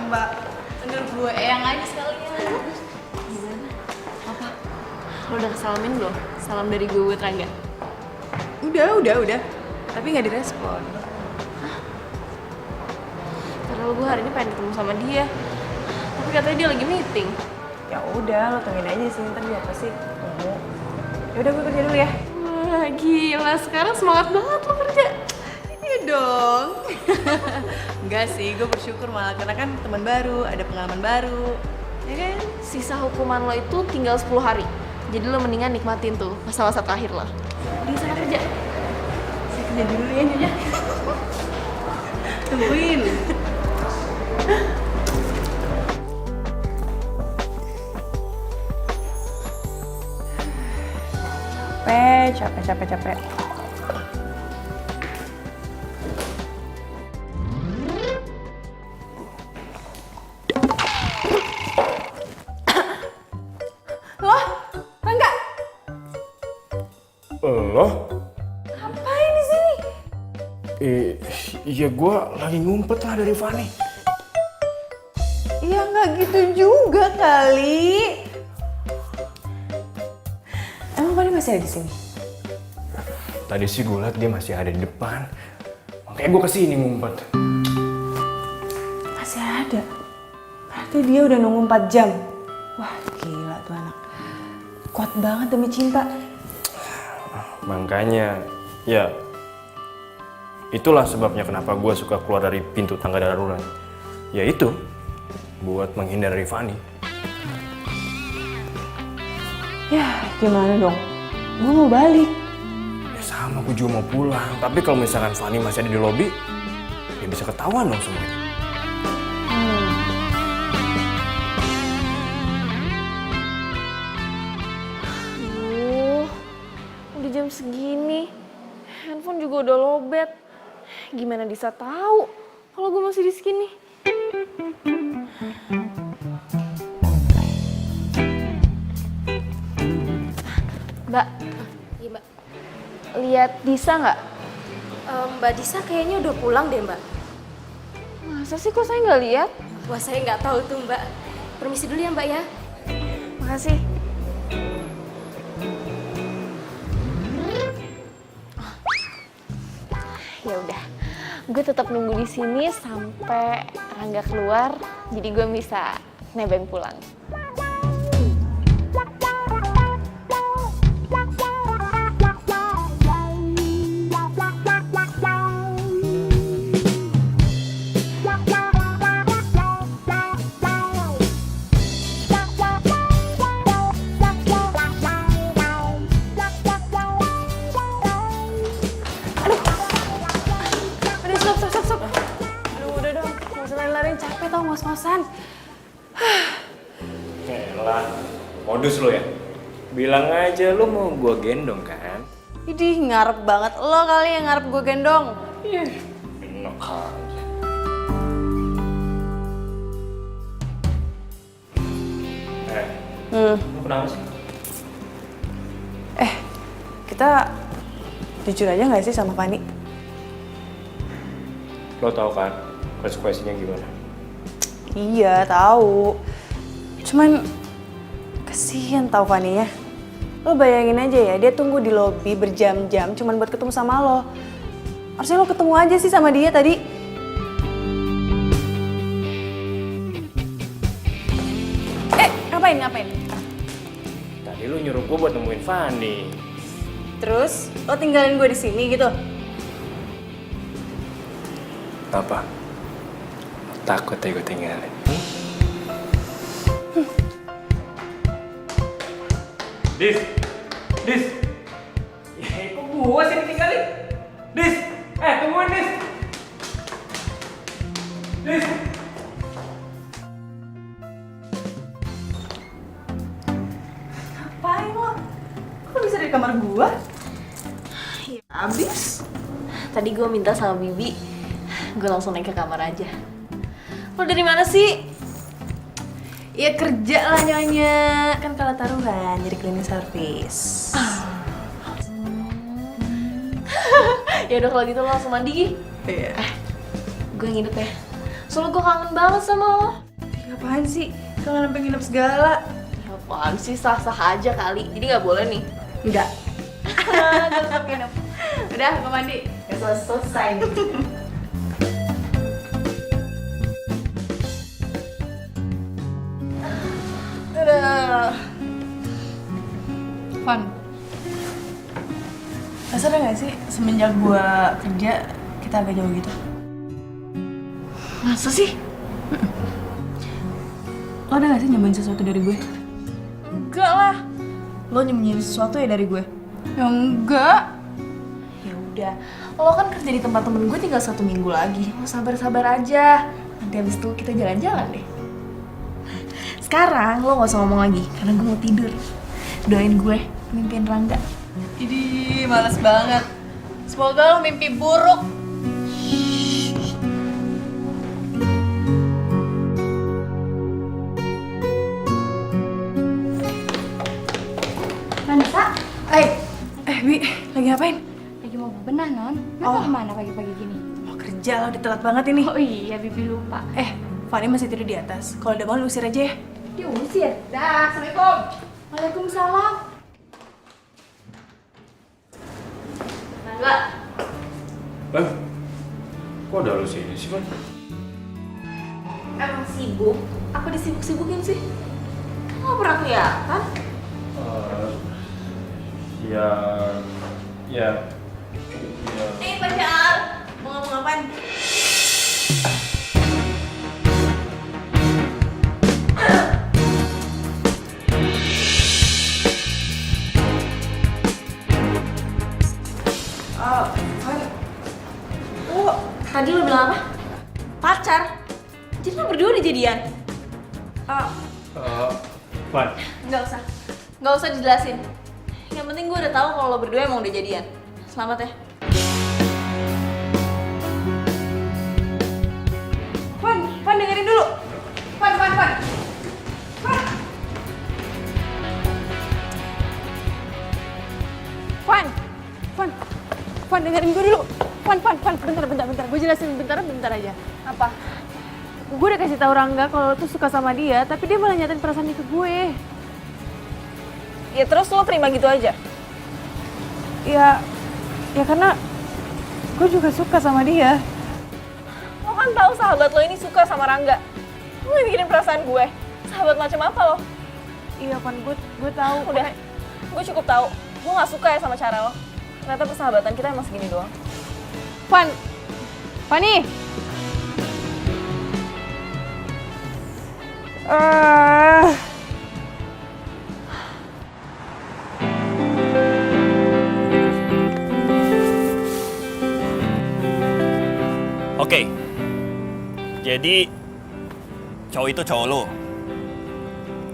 Mbak. Bener gue eyang aja sekalian. Gimana? Apa? Lo udah kesalamin belum? Salam dari gue buat Rangga. Udah. Tapi nggak direspon. Padahal gue hari ini pengen ketemu sama dia. Tapi katanya dia lagi meeting. Ya udah, lo tungguin aja sih, ntar dia pasti tunggu. Ya udah gue kerja dulu ya. Wah gila, sekarang semangat banget lo kerja. Iya dong. Enggak sih, gue bersyukur malah karena kan teman baru, ada pengalaman baru. Ya kan? Sisa hukuman lo itu tinggal 10 hari. Jadi lo mendingan nikmatin tuh masa-masa terakhir lo. Di sana kerja. Saya kerja dulu ya Nyonya. Tungguin. Capek capek. Loh, Rangga, Loh? ngapain di sini? Iya gue lagi ngumpet lah dari Fanny. Ya nggak gitu juga kali. Emang Fanny masih ada di sini? Tadi sih gue liat dia masih ada di depan. Makanya gue kesini ngumpet. Masih ada. Berarti dia udah nunggu 4 jam. Wah, gila tuh anak. Kuat banget demi cinta. Makanya, ya itulah sebabnya kenapa gue suka keluar dari pintu tangga darurat. Ya itu, buat menghindar dari Fanny. Ya, gimana dong? Gue mau balik. Ya sama, gue juga mau pulang. Tapi kalau misalkan Fanny masih ada di lobi, ya bisa ketahuan dong semuanya. Udah jam segini, handphone juga udah lobet. Gimana bisa tahu kalau gue masih di sini? Mbak, Iya mbak. lihat Disa nggak? Mbak Disa kayaknya udah pulang deh mbak. Masa sih kok saya nggak lihat? Wah saya nggak tahu tuh mbak. Permisi dulu ya mbak ya. Makasih. Ya udah, gue tetap nunggu di sini sampai Rangga keluar, jadi gue bisa nebeng pulang. Stop. Aduh, udah dong. Nggak usah lari-lariin, capek tau ngos-ngosan. Elah, modus lo ya? Bilang aja lo mau gue gendong kan? Idih, ngarep banget lo kali yang ngarep gue gendong. Enak aja. Lo kenapa sih? Kita jujur aja nggak sih sama Fanny? Lo tau kan konsekuensinya gimana? Iya, tahu. Cuman kasihan tau Fanny ya. Lo bayangin aja ya, dia tunggu di lobi berjam-jam cuman buat ketemu sama lo. Harusnya lo ketemu aja sih sama dia tadi. Ngapain? Tadi lo nyuruh gue buat nemuin Fanny. Terus lo tinggalin gue di sini gitu? Apa? Takut ya gue tinggalin? Dis! Ya, kok gue sih ditinggalin? Dis! Tungguin Dis! Dis! Ngapain lo? Kok bisa di kamar gue? Ya abis. Tadi gue minta sama Bibi, gue langsung naik ke kamar aja. Lo dari mana sih? Ya kerja lah nyonya. Kan kalau taruhan jadi cleaning service. Ya udah kalau gitu lo langsung mandi. Iya. Gue nginep ya. Soalnya gue kangen banget sama lo. Ngapain sih? Kangen sampai nginep segala. Ya apaan sih, sah-sah aja kali. Jadi gak boleh nih. Enggak. Gue tetap nginep. Udah, gue mandi. Gak selesai. Udah. Fun. Lo sadar gak sih semenjak gue kerja kita agak jauh gitu? Masa sih? Lo ada gak sih nyembunyiin sesuatu dari gue? Enggak lah. Lo nyembunyiin sesuatu ya dari gue? Ya enggak. Ya udah, lo kan kerja di tempat temen gue tinggal 1 minggu lagi. Lo sabar-sabar aja. Nanti habis itu kita jalan-jalan deh. Sekarang lo gak usah ngomong lagi, karena gue mau tidur. Doain gue, mimpiin Rangga. Idih, males banget. Semoga lo mimpi buruk. Vanessa, Bi, lagi ngapain? lagi mau bebenah non? Lo kemana pagi-pagi gini? Mau kerja, lo udah telat banget ini. Oh iya, Bibi lupa. Fanny masih tidur di atas. Kalau udah bangun usir aja ya. Diusir? Dah, Assalamualaikum. Waalaikumsalam. Enggak. Kok udah lu sini sih, Van? Emang sibuk? Apa disibuk-sibukin sih? Kamu gak pernah kelihatan? Ya. Pacar, mau ngomong apaan? Tadi lo bilang apa? Pacar? Jadi lo berdua udah jadian? Van. Nggak usah dijelasin. Yang penting gue udah tahu kalau lo berdua emang udah jadian. Selamat ya. Fan dengerin dulu. Fan. Fan dengerin gue dulu. Fan, bentar. Gue jelasin bentar aja. Apa? Gue udah kasih tahu Rangga kalau lo tuh suka sama dia, tapi dia malah nyatain perasaan itu ke gue. Ya terus lo terima gitu aja? Ya karena gue juga suka sama dia. Lo kan tahu sahabat lo ini suka sama Rangga. Lo yang mikirin perasaan gue. Sahabat macam apa lo? Iya Fan, gue tahu. Udah, gue cukup tahu. Gue nggak suka ya sama cara lo. Ternyata persahabatan kita emang segini doang. Fanny. Oke. Jadi cowok itu cowok lo.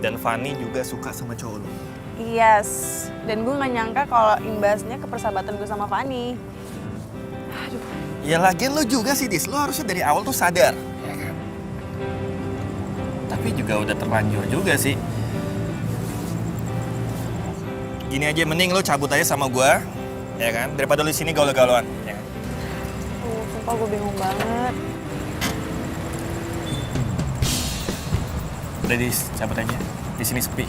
Dan Fanny juga suka sama cowok lo. Yes, dan gue gak nyangka kalau imbasnya ke persahabatan gue sama Fanny. Ya lagian lo juga sih, Dis. Lo harusnya dari awal tuh sadar. Ya kan? Tapi juga udah terlanjur juga sih. Gini aja, mending lo cabut aja sama gue. Ya kan? Daripada lo di sini gaul-gaulan. Ya kan? Sumpah gue bingung banget. Udah, Dis. Cabut aja. Di sini sepi.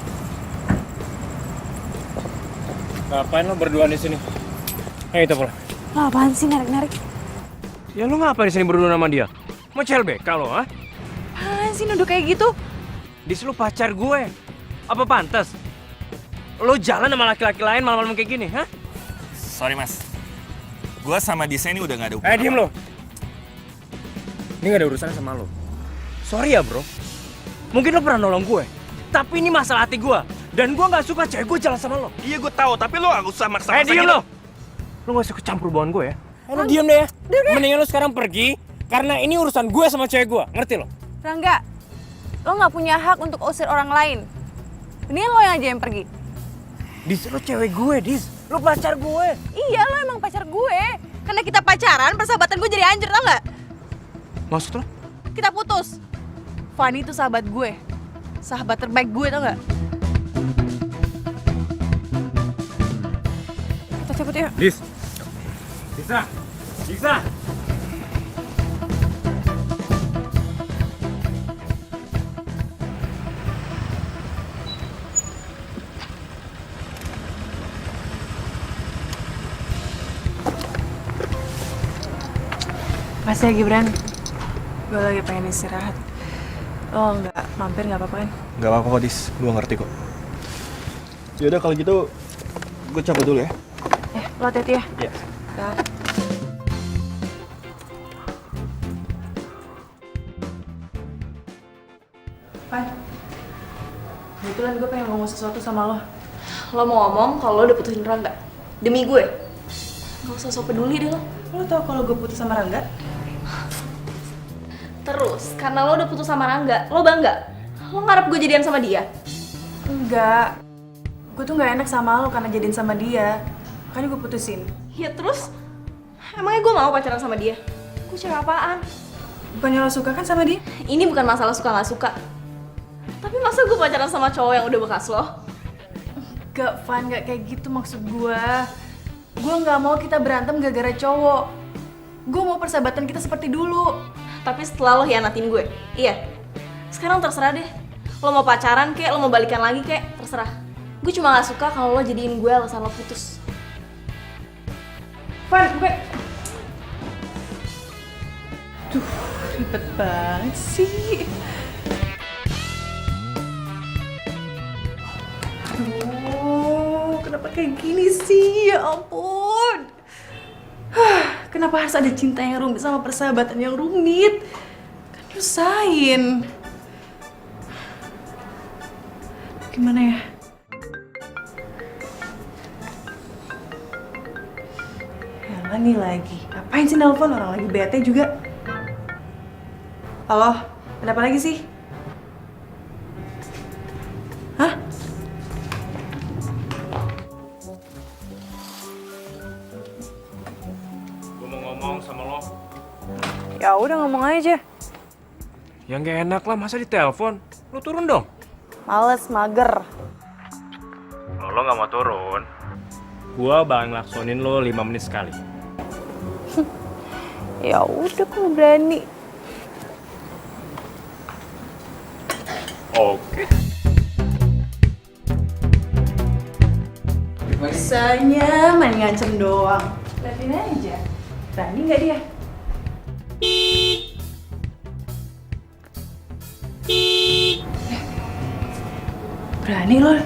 Ngapain lo berdua di sini? Ayo kita pulang. Lo apaan sih narik-narik? Ya lo ngapain di sini berdua sama dia? Mau CLBK lo, ha? Apaan sih nuduh kayak gitu? Dis, lo pacar gue. Apa pantas? Lo jalan sama laki-laki lain malam-malam kayak gini, ha? Sorry, Mas. Gue sama Disa ini udah gak ada hubungan. Diem lo. Ini gak ada urusan sama lo. Sorry ya, bro. Mungkin lo pernah nolong gue. Tapi ini masalah hati gue. Dan gue gak suka cewek gue jalan sama lo. Iya, gue tahu. Tapi lo gak usah maksa-maksa Diem gitu. lo. Lo gak usah kecampur hubungan gue ya. Lo diem deh ya. Mendingan lo sekarang pergi. Karena ini urusan gue sama cewek gue. Ngerti lo? Rangga, lo gak punya hak untuk usir orang lain. Mendingan lo yang aja yang pergi. Dis, lo cewek gue, Dis. Lo pacar gue. Iya, lo emang pacar gue. Karena kita pacaran, persahabatan gue jadi hancur, tau gak? Maksud lo? Kita putus. Fanny itu sahabat gue. Sahabat terbaik gue, tau gak? Kita cabut yuk. Dis. Bisa. Makasih ya Gibran. Gue lagi pengen istirahat. Lo nggak mampir nggak apa-apa kan? Gak apa-apa kok, Dis. Gue ngerti kok. Yaudah kalau gitu, gue cabut dulu ya. Lo hati-hati ya. Iya. Fan, kebetulan gue pengen ngomong sesuatu sama lo. Lo mau ngomong kalau lo udah putusin Rangga? Demi gue? Gak usah sok peduli deh lo. Lo tau kalau gue putus sama Rangga? Terus, karena lo udah putus sama Rangga, lo bangga? Lo ngarep gue jadian sama dia? Enggak. Gue tuh nggak enak sama lo karena jadiin sama dia. makanya gue putusin. Ya terus, emangnya gue mau pacaran sama dia? Gue cewek apaan? Bukannya lo suka kan sama dia? Ini bukan masalah suka nggak suka. Tapi masa gue pacaran sama cowok yang udah bekas lo? Gak, Van, gak kayak gitu maksud gue. Gue gak mau kita berantem gara-gara cowok. Gue mau persahabatan kita seperti dulu. Tapi setelah lo hianatin gue, iya. Sekarang terserah deh. Lo mau pacaran kek, lo mau balikan lagi kek, terserah. Gue cuma gak suka kalau lo jadiin gue alasan lo putus. Van, gue... Duh, ribet banget sih. Aduh, kenapa kayak gini sih? Ya ampun. Kenapa harus ada cinta yang rumit sama persahabatan yang rumit? Kan nyusahin. Gimana ya? Yalah nih lagi. Ngapain sih nelpon, orang lagi bete juga? Halo, ada apa lagi sih? Hah? Gue mau ngomong sama lo. Ya udah ngomong aja. Yang gak enak lah, masa ditelepon? Lo turun dong. Males, mager. Kalau lo gak mau turun, gue bakal ngelaksonin lo 5 menit sekali. Ya udah kalau berani. Oke. Bisanya main ngancem doang. Liatin aja. Berani nggak dia? Berani loh.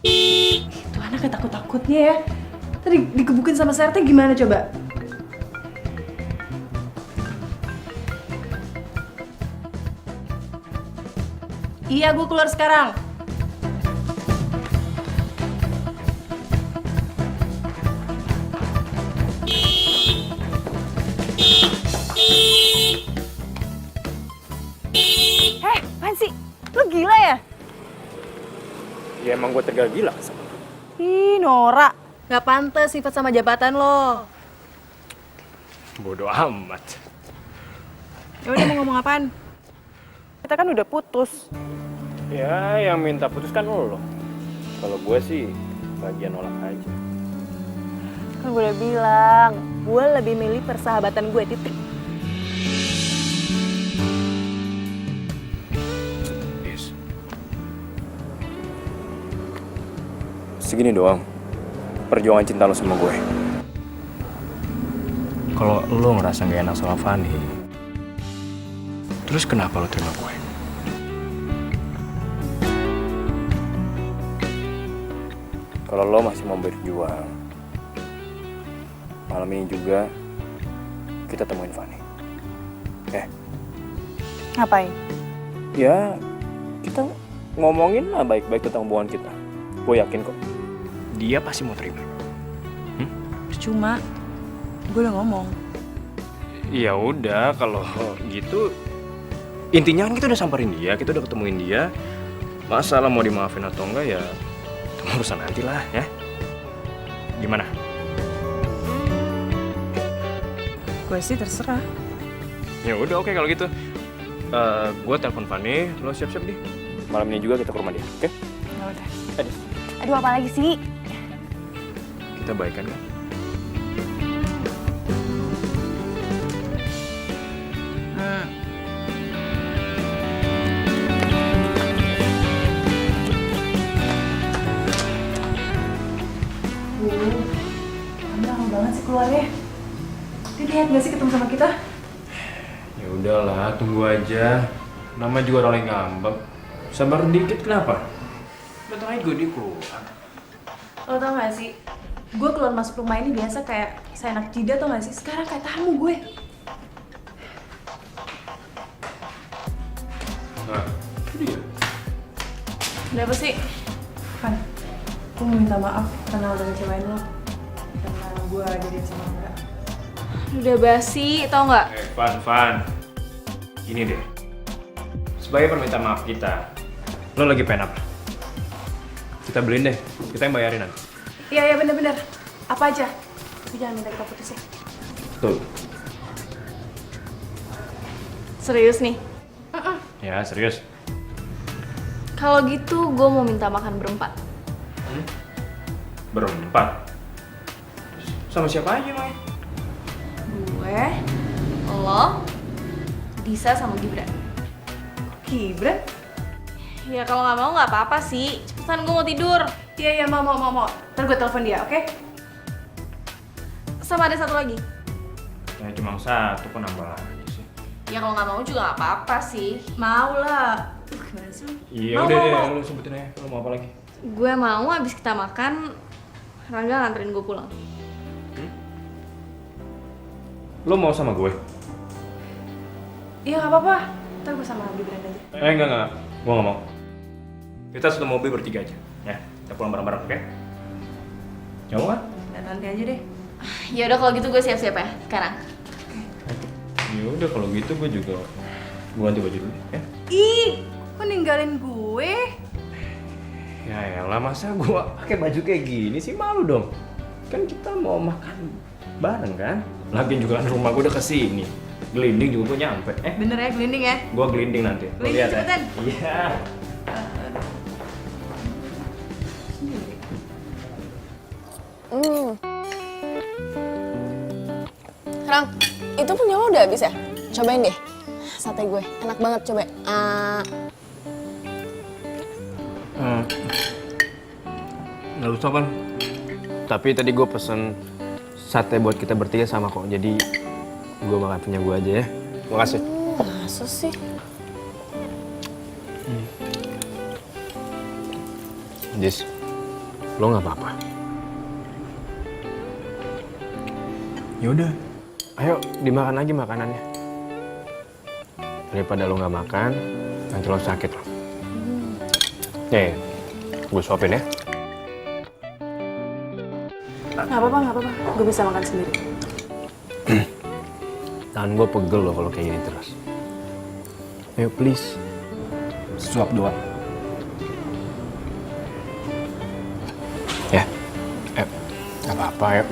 Itu anak takut-takutnya ya. Tadi digebukin sama Serte gimana coba? Iya, gue keluar sekarang. Apaan sih? Lu gila ya? Ya emang gue tegal gila sama lo. Ih, Nora. Gak pantas sifat sama jabatan lo. Bodoh amat. Ya udah, mau ngomong apaan? Kita kan udah putus. Ya, yang minta putus kan lo. Kalau gue sih bagian nolak aja. Kan gue udah bilang, gue lebih milih persahabatan gue, titik. Yes. Segini doang perjuangan cinta lo sama gue. Kalau lo ngerasa gak enak sama Fanny, terus kenapa lo terima gue? Kalau lo masih mau berjuang, malam ini juga kita temuin Fanny. Ngapain? Ya, kita ngomongin lah baik-baik tentang hubungan kita. Gue yakin kok, dia pasti mau terima. Cuma, gue udah ngomong. Ya udah, kalau gitu intinya kan kita udah samperin dia, kita udah ketemuin dia. Masalah mau dimaafin atau enggak ya itu urusan nanti lah ya. Gimana? Gue sih terserah. Ya udah, oke kalau gitu. Gue telepon Fanny, lo siap-siap deh. Malam ini juga kita ke rumah dia, oke? Ya udah. Aduh, apa lagi sih? Kita baikan kan? Kamu lama banget sih keluarnya. Dia niat gak sih ketemu sama kita? Ya udahlah, tunggu aja. Nama juga orang yang ngambek. Sabar dikit kenapa? Datang aja gue dia keluar. Lo tau gak sih? Gue keluar masuk rumah ini biasa kayak seenak jidat, tau gak sih? Sekarang kayak tamu gue. Nah, itu dia. Udah apa sih? Van, gue mau minta maaf karena udah ngecewain lo. Karena gue jadian sama Mbak. Udah basi, tau nggak? Van. Gini deh. Sebagai permintaan maaf kita, lo lagi pengen apa? Kita beliin deh, kita yang bayarin nanti. Iya bener-bener. Apa aja? Tapi jangan minta kita putus ya. Tuh. Serius nih? Ya, serius. Kalau gitu gue mau minta makan berempat. Berempat? Sama siapa aja emangnya? Gue, lo, Disa sama Gibran. Gibran? Ya kalau nggak mau nggak apa-apa sih. Cepetan gue mau tidur. Iya mau. Ntar gue telepon dia, oke? Sama ada satu lagi. Ya cuma satu, kok nambah lagi sih? Ya kalau nggak mau juga nggak apa-apa sih. Mau lah. Gimana sih lu? Iya Mau, udah mau, deh, mau. lu sebutin aja. Lu mau apa lagi? Gue mau abis kita makan, Rangga nganterin gue pulang. Lu mau sama gue? Iya nggak apa-apa. Ntar gue sama Gibran aja. Enggak. Gue nggak mau. Kita satu mobil bertiga aja. Ya, kita pulang bareng-bareng, oke? Ya mau kan? Dan nanti aja deh. Ya udah kalau gitu gue siap-siap ya sekarang. Ya udah kalau gitu gue juga ganti baju dulu ya. Ih, kok ninggalin gue? Ya elah, masa gue pakai baju kayak gini sih, malu dong. Kan kita mau makan bareng kan? Lagian juga kan rumah gue udah kesini. Gelinding juga gue nyampe. Bener ya, gelinding ya? Gue gelinding nanti. Lo Gelinding, lihat cepetan. ya. Iya. Rang, itu punya lo udah habis ya? Cobain deh. Sate gue, enak banget, coba. Nggak usah kan. Tapi tadi gue pesen sate buat kita bertiga sama kok. Jadi gue makan punya gue aja ya. Makasih. Masa sih? Jis, lo nggak apa-apa. Yaudah, ayo dimakan aja makanannya. Daripada lo nggak makan, nanti lo sakit lo. Nih, gue suapin ya. Nggak apa-apa. Gue bisa makan sendiri. Tangan gue pegel lo kalau kayak gini terus. Ayo please, suap doang. Ya, nggak apa-apa ya.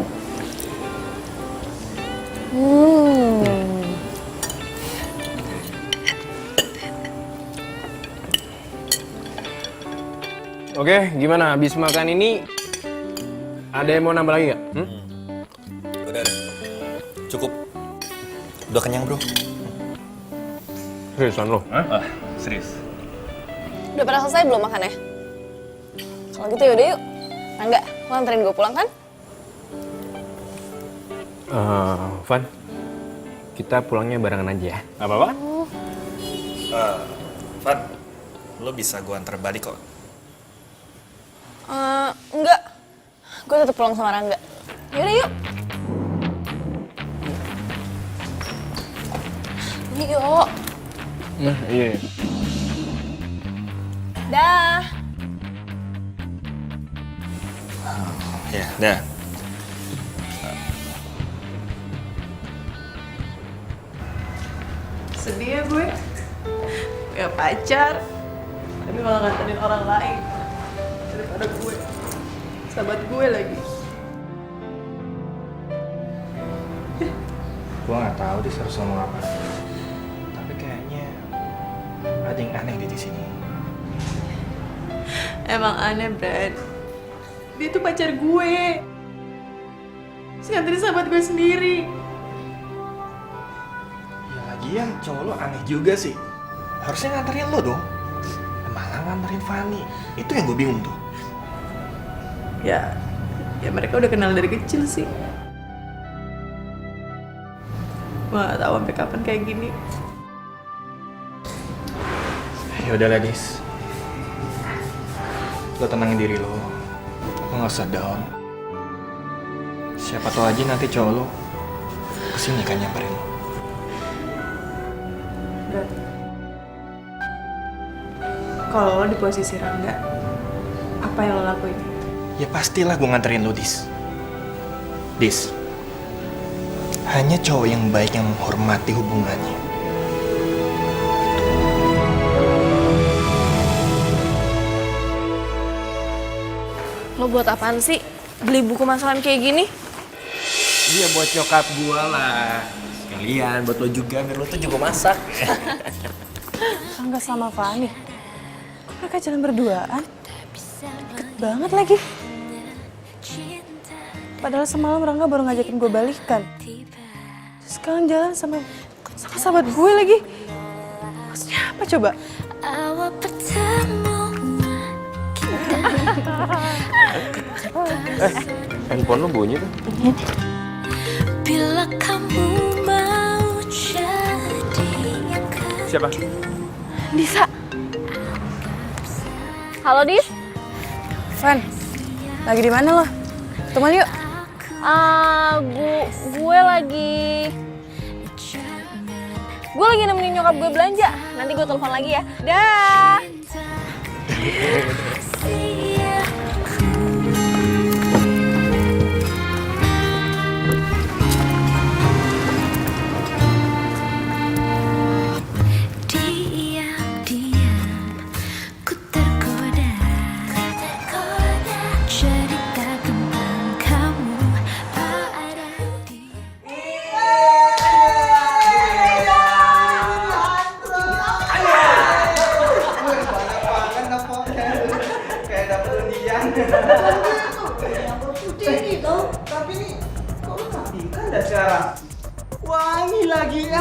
Oke, gimana? Habis makan ini, ada yang mau nambah lagi nggak? Udah. Cukup. Udah kenyang, bro. Seriusan lo? Serius. Udah pada selesai belum makannya? Kalau gitu yaudah yuk. Rangga, lo anterin gue pulang kan? Van, kita pulangnya barengan aja ya. Gak apa-apa? Van, lo bisa gue antar balik kok. Enggak. Gue tetap pulang sama Rangga. Yaudah yuk. Yuk. Nah, iya. Dah. Ya, dah. Sedih ya gue. Punya pacar. Tapi malah nganterin orang lain. Daripada gue. Sahabat gue lagi. Gue nggak tahu dia harus ngomong apa. Tapi kayaknya ada yang aneh di sini. Emang aneh, Brad. Dia tuh pacar gue. Terus nganterin sahabat gue sendiri. Ya lagian cowok lo aneh juga sih. Harusnya nganterin lo dong. Malah nganterin Fanny. Itu yang gue bingung tuh. Ya mereka udah kenal dari kecil sih. Gue gak tahu sampai kapan kayak gini. Ya udah lah, Dis. Lo tenangin diri lo. Lo nggak usah down. Siapa tahu aja nanti cowok lo kesini kan nyamperin lo. Brad, kalau lo di posisi Rangga, apa yang lo lakuin? Ya pastilah gue nganterin lo, Dis. Dis, hanya cowok yang baik yang menghormati hubungannya. Lo buat apaan sih? Beli buku masakan kayak gini? Iya buat nyokap gua lah. Sekalian buat lo juga, biar lo tuh juga masak. Enggak sama Fani. Mereka jalan berduaan. Deket banget lagi. Padahal semalam Rangga baru ngajakin gue balikan. Terus sekarang jalan sama sahabat gue lagi. Maksudnya apa coba? Handphone lo bunyi tuh. Bila kamu mau jadi Siapa? Disa. Halo Dis. Van, lagi di mana lo? Ketemuan yuk. Gue lagi nemenin nyokap gue belanja. Nanti gue telepon lagi ya. Dah. diam-diam ku tergoda cerita tentang kamu pada Kayak dapet undian. Putih ini tau, tapi ini kok lu matikan dah sekarang? Wangi lagi ya.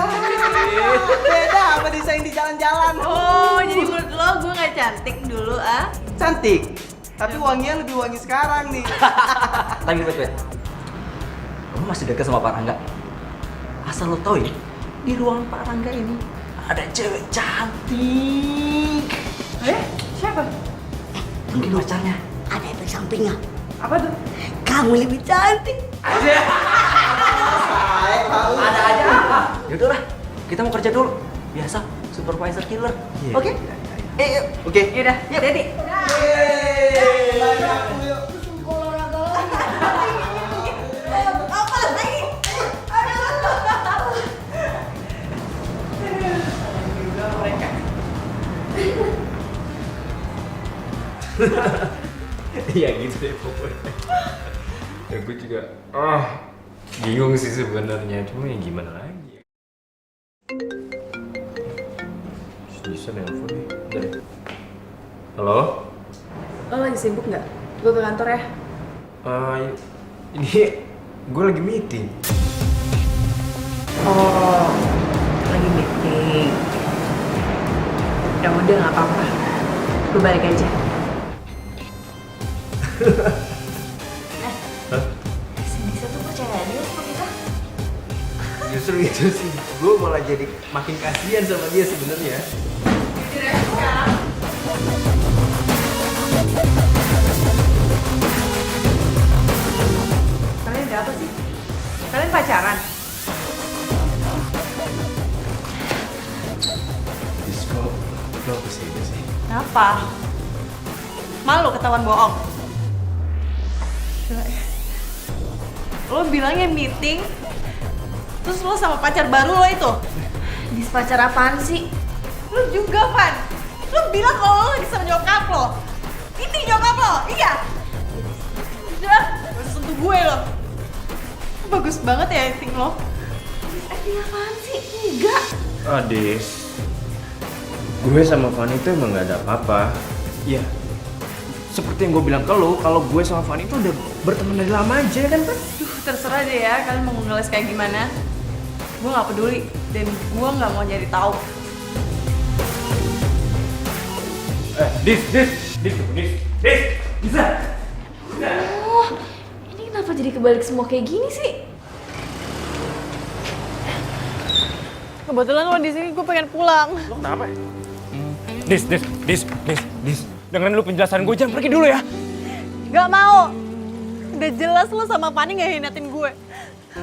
Beda sama desain di jalan-jalan. Oh, jadi menurut lo gue gak cantik dulu ah? Cantik, tapi wanginya lebih wangi sekarang nih. Tapi wait. Kamu masih dekat sama Pak Rangga? Asal lo tau ya, di ruangan Pak Rangga ini ada cewek cantik. Siapa? Mungkin pacarnya. Ada efek sampingnya. Apa tuh? Kamu lebih cantik. Ada aja. Yaudah lah, kita mau kerja dulu. Biasa, supervisor killer. Oke? Oke. Yaudah, yuk Dedi. Iya gitu deh pokoknya. Ya gue juga bingung sih sebenarnya, cuma ya gimana lagi. Bisa nelfon nih. Dari. Halo? Lo lagi sibuk nggak? Gue ke kantor ya. Ini gue lagi meeting. Oh, lagi meeting. Ya udah nggak apa-apa. Gue balik aja. Bisa tuh percaya dia sama kita. Justru itu sih, gue malah jadi makin kasihan sama dia sebenarnya. Kalian ada apa sih? Kalian pacaran? Disko, lo kesini sih. Kenapa? Malu ketahuan bohong? Lo bilangnya meeting, terus lo sama pacar baru lo itu? Dis, pacar apaan sih? Lo juga, Van. Lo bilang kalau lo lagi sama nyokap lo. Ini nyokap lo, iya? Udah, gak usah sentuh gue lo. Bagus banget ya acting lo. Acting apaan sih? Enggak. Adis, gue sama Fanny itu emang gak ada apa-apa. Iya, seperti yang gue bilang ke lo, kalau gue sama Fanny itu udah berteman dari lama aja kan, Pan? Duh, terserah deh ya, kalian mau ngeles kayak gimana. Gue gak peduli, dan gue gak mau nyari tahu. Dis, bisa? Oh, ini kenapa jadi kebalik semua kayak gini sih? Kebetulan lo di sini, gue pengen pulang. Lo kenapa? Dis. Dengerin lu penjelasan gue, jangan pergi dulu ya. Gak mau. Udah jelas lo sama Fanny gak hinatin gue.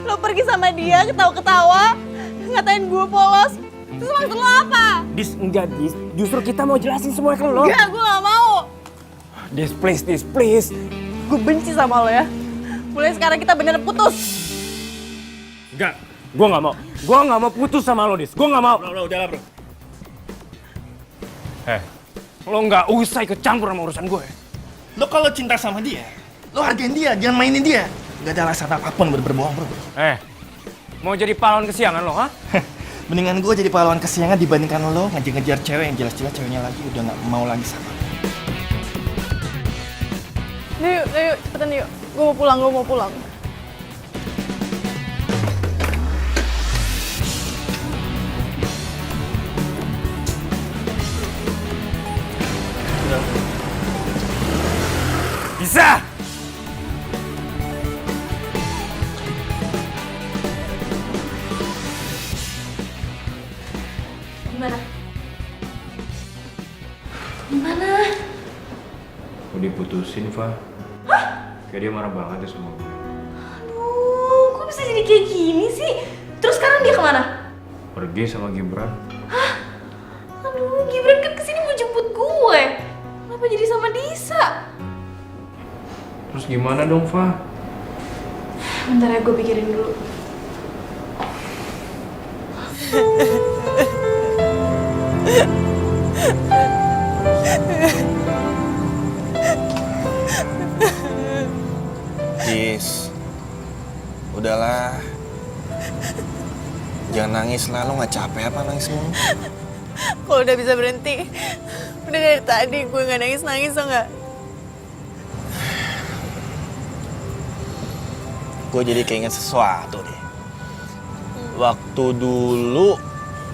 Lo pergi sama dia, ketawa-ketawa, ngatain gue polos. Terus maksud lo apa? Dis, enggak Dis. Justru kita mau jelasin semua ke lo. Enggak, gue gak mau. Dis, please. Gue benci sama lo ya. Mulai sekarang kita bener putus. Enggak, gue gak mau. Gue gak mau putus sama lo, Dis. Gue gak mau. Bro, udahlah bro. Lo gak usah ikut campur sama urusan gue. Lo kalau cinta sama dia, Lo hargain dia, jangan mainin dia. Gak ada alasan apapun buat berbohong, bro. Mau jadi pahlawan kesiangan lo, ha? Mendingan gue jadi pahlawan kesiangan dibandingkan lo ngejar-ngejar cewek yang jelas-jelas ceweknya lagi udah gak mau lagi sama lo. Yuk, cepetan yuk. Gue mau pulang. Bisa! Gimana? Gimana? Mau diputusin, Fa. Kayak dia marah banget ya sama gue. Aduh, kok bisa jadi kayak gini sih? Terus sekarang dia kemana? Pergi sama Gibran. Aduh, Gibran kan kesini mau jemput gue. Kenapa jadi sama Disa? Terus gimana dong, Fa? Bentar ya, gue pikirin dulu. Dis, udahlah. Jangan nangis lah, lo gak capek apa nangis mulu? Kalau udah bisa berhenti, udah dari tadi gue nggak nangis tau nggak? Gue jadi keinget sesuatu deh. Waktu dulu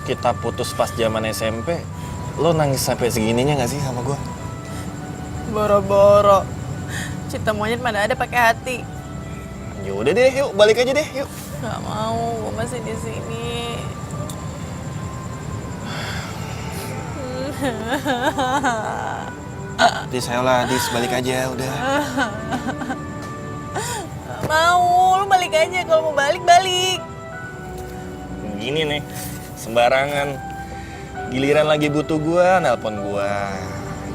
kita putus pas zaman SMP, lo nangis sampai segininya gak sih sama gue? Boro-boro, cinta monyet mana ada pakai hati. Yaudah deh, yuk balik aja deh, yuk. Gak mau, gue masih di sini. Dis, ayolah, Dis, balik aja, udah. Gak mau, lu balik aja. Kalau mau balik. Gini nih, sembarangan. Giliran lagi butuh gua, nelpon gua.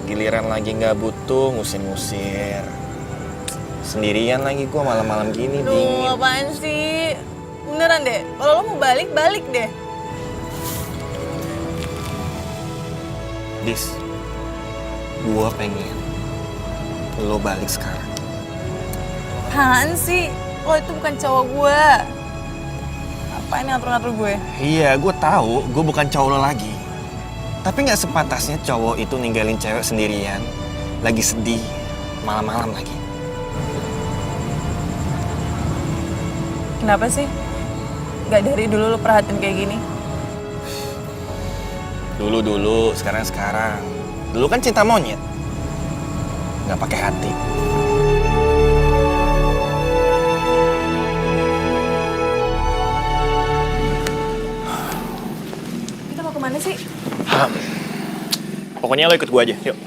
Giliran lagi nggak butuh, ngusir-ngusir. Sendirian lagi gua malam-malam gini, Duh, dingin. apaan sih? Beneran deh, kalau lo mau balik deh. Dis, gua pengen lo balik sekarang. Apaan sih? Lo itu bukan cowok gue. Apa ini ngatur-ngatur gue? Iya, gua tahu, gua bukan cowok lo lagi. Tapi nggak sepantasnya cowok itu ninggalin cewek sendirian, lagi sedih, malam-malam lagi. Kenapa sih? Gak dari dulu lo perhatiin kayak gini? Dulu, sekarang. Dulu kan cinta monyet, nggak pakai hati. Kita mau kemana sih? Pokoknya lo ikut gua aja, yuk.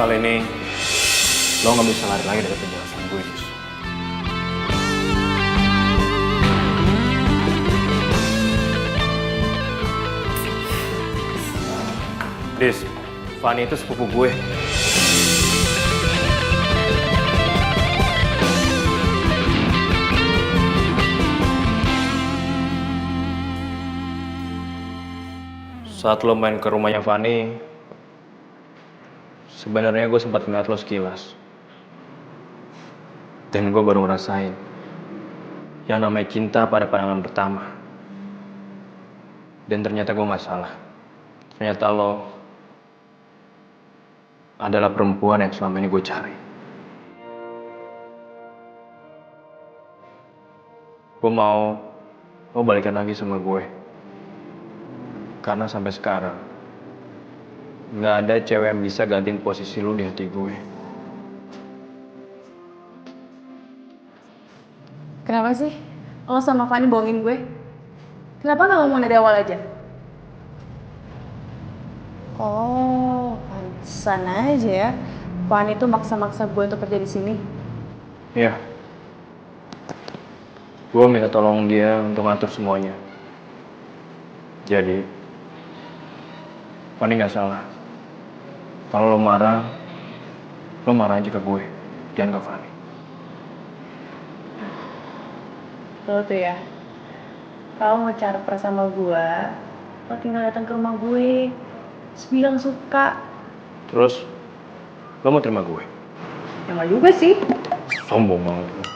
Kali ini lo nggak bisa lari lagi dari penjelasan gue, Dis. Dis, Fanny itu sepupu gue. Saat lo main ke rumahnya Fanny, sebenarnya gue sempat ngeliat lo sekilas. Dan gue baru ngerasain yang namanya cinta pada pandangan pertama. Dan ternyata gue gak salah. Ternyata lo adalah perempuan yang selama ini gue cari. Gue mau lo balikan lagi sama gue. Karena sampai sekarang nggak ada cewek yang bisa gantiin posisi lu di hati gue. Kenapa sih lo sama Fanny bohongin gue? Kenapa nggak ngomong dari awal aja? Oh, pantesan aja ya. Fanny tuh maksa-maksa gue untuk kerja di sini. Iya. Gue minta tolong dia untuk ngatur semuanya. Jadi, Fanny nggak salah. Kalau lo marah aja ke gue, jangan ke Fanny. Lo tuh ya, kalau mau caper sama gue, lo tinggal datang ke rumah gue, terus bilang suka. Terus, lo mau terima gue? Ya nggak juga sih. Sombong banget.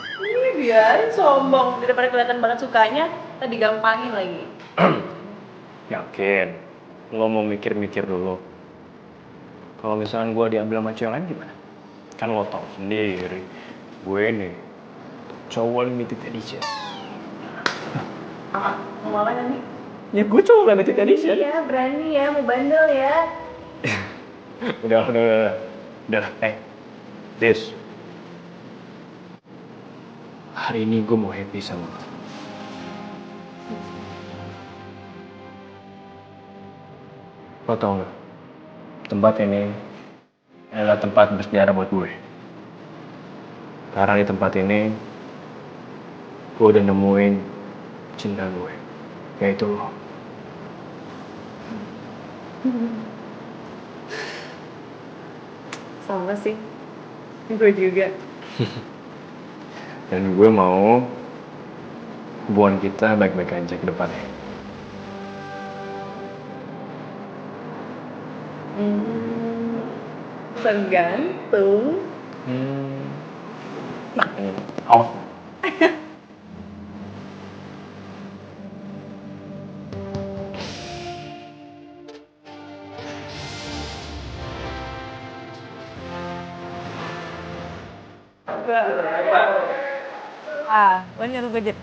Biarin sombong, daripada kelihatan banget sukanya, tadi gampangin lagi. Yakin, lo mau mikir-mikir dulu. Kalau misalkan gue diambil sama cewek lain gimana? Kan lo tau sendiri, gue nih cowok limited edition. Mau apa nanti? Ya gue cowok limited edition. Iya, berani ya, mau bandel ya. Udah. Dis. Hari ini gue mau happy sama lo. Lo tau gak? Tempat ini adalah tempat bersejarah buat gue. Karena di tempat ini, gue udah nemuin cinta gue. Yaitu lo. Sama sih, gue juga. Dan gue mau hubungan kita baik-baik aja ke depannya. Tergantung. Awas. Lo nyuruh gue jadi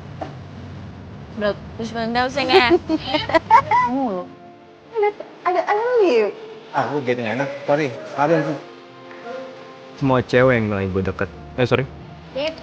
Bro, terus daw saya nggak? mulu. Ada liuk. Aku gitu enak, sorry. Kalian Semua cewek yang bilang gue deket. Sorry. Yep.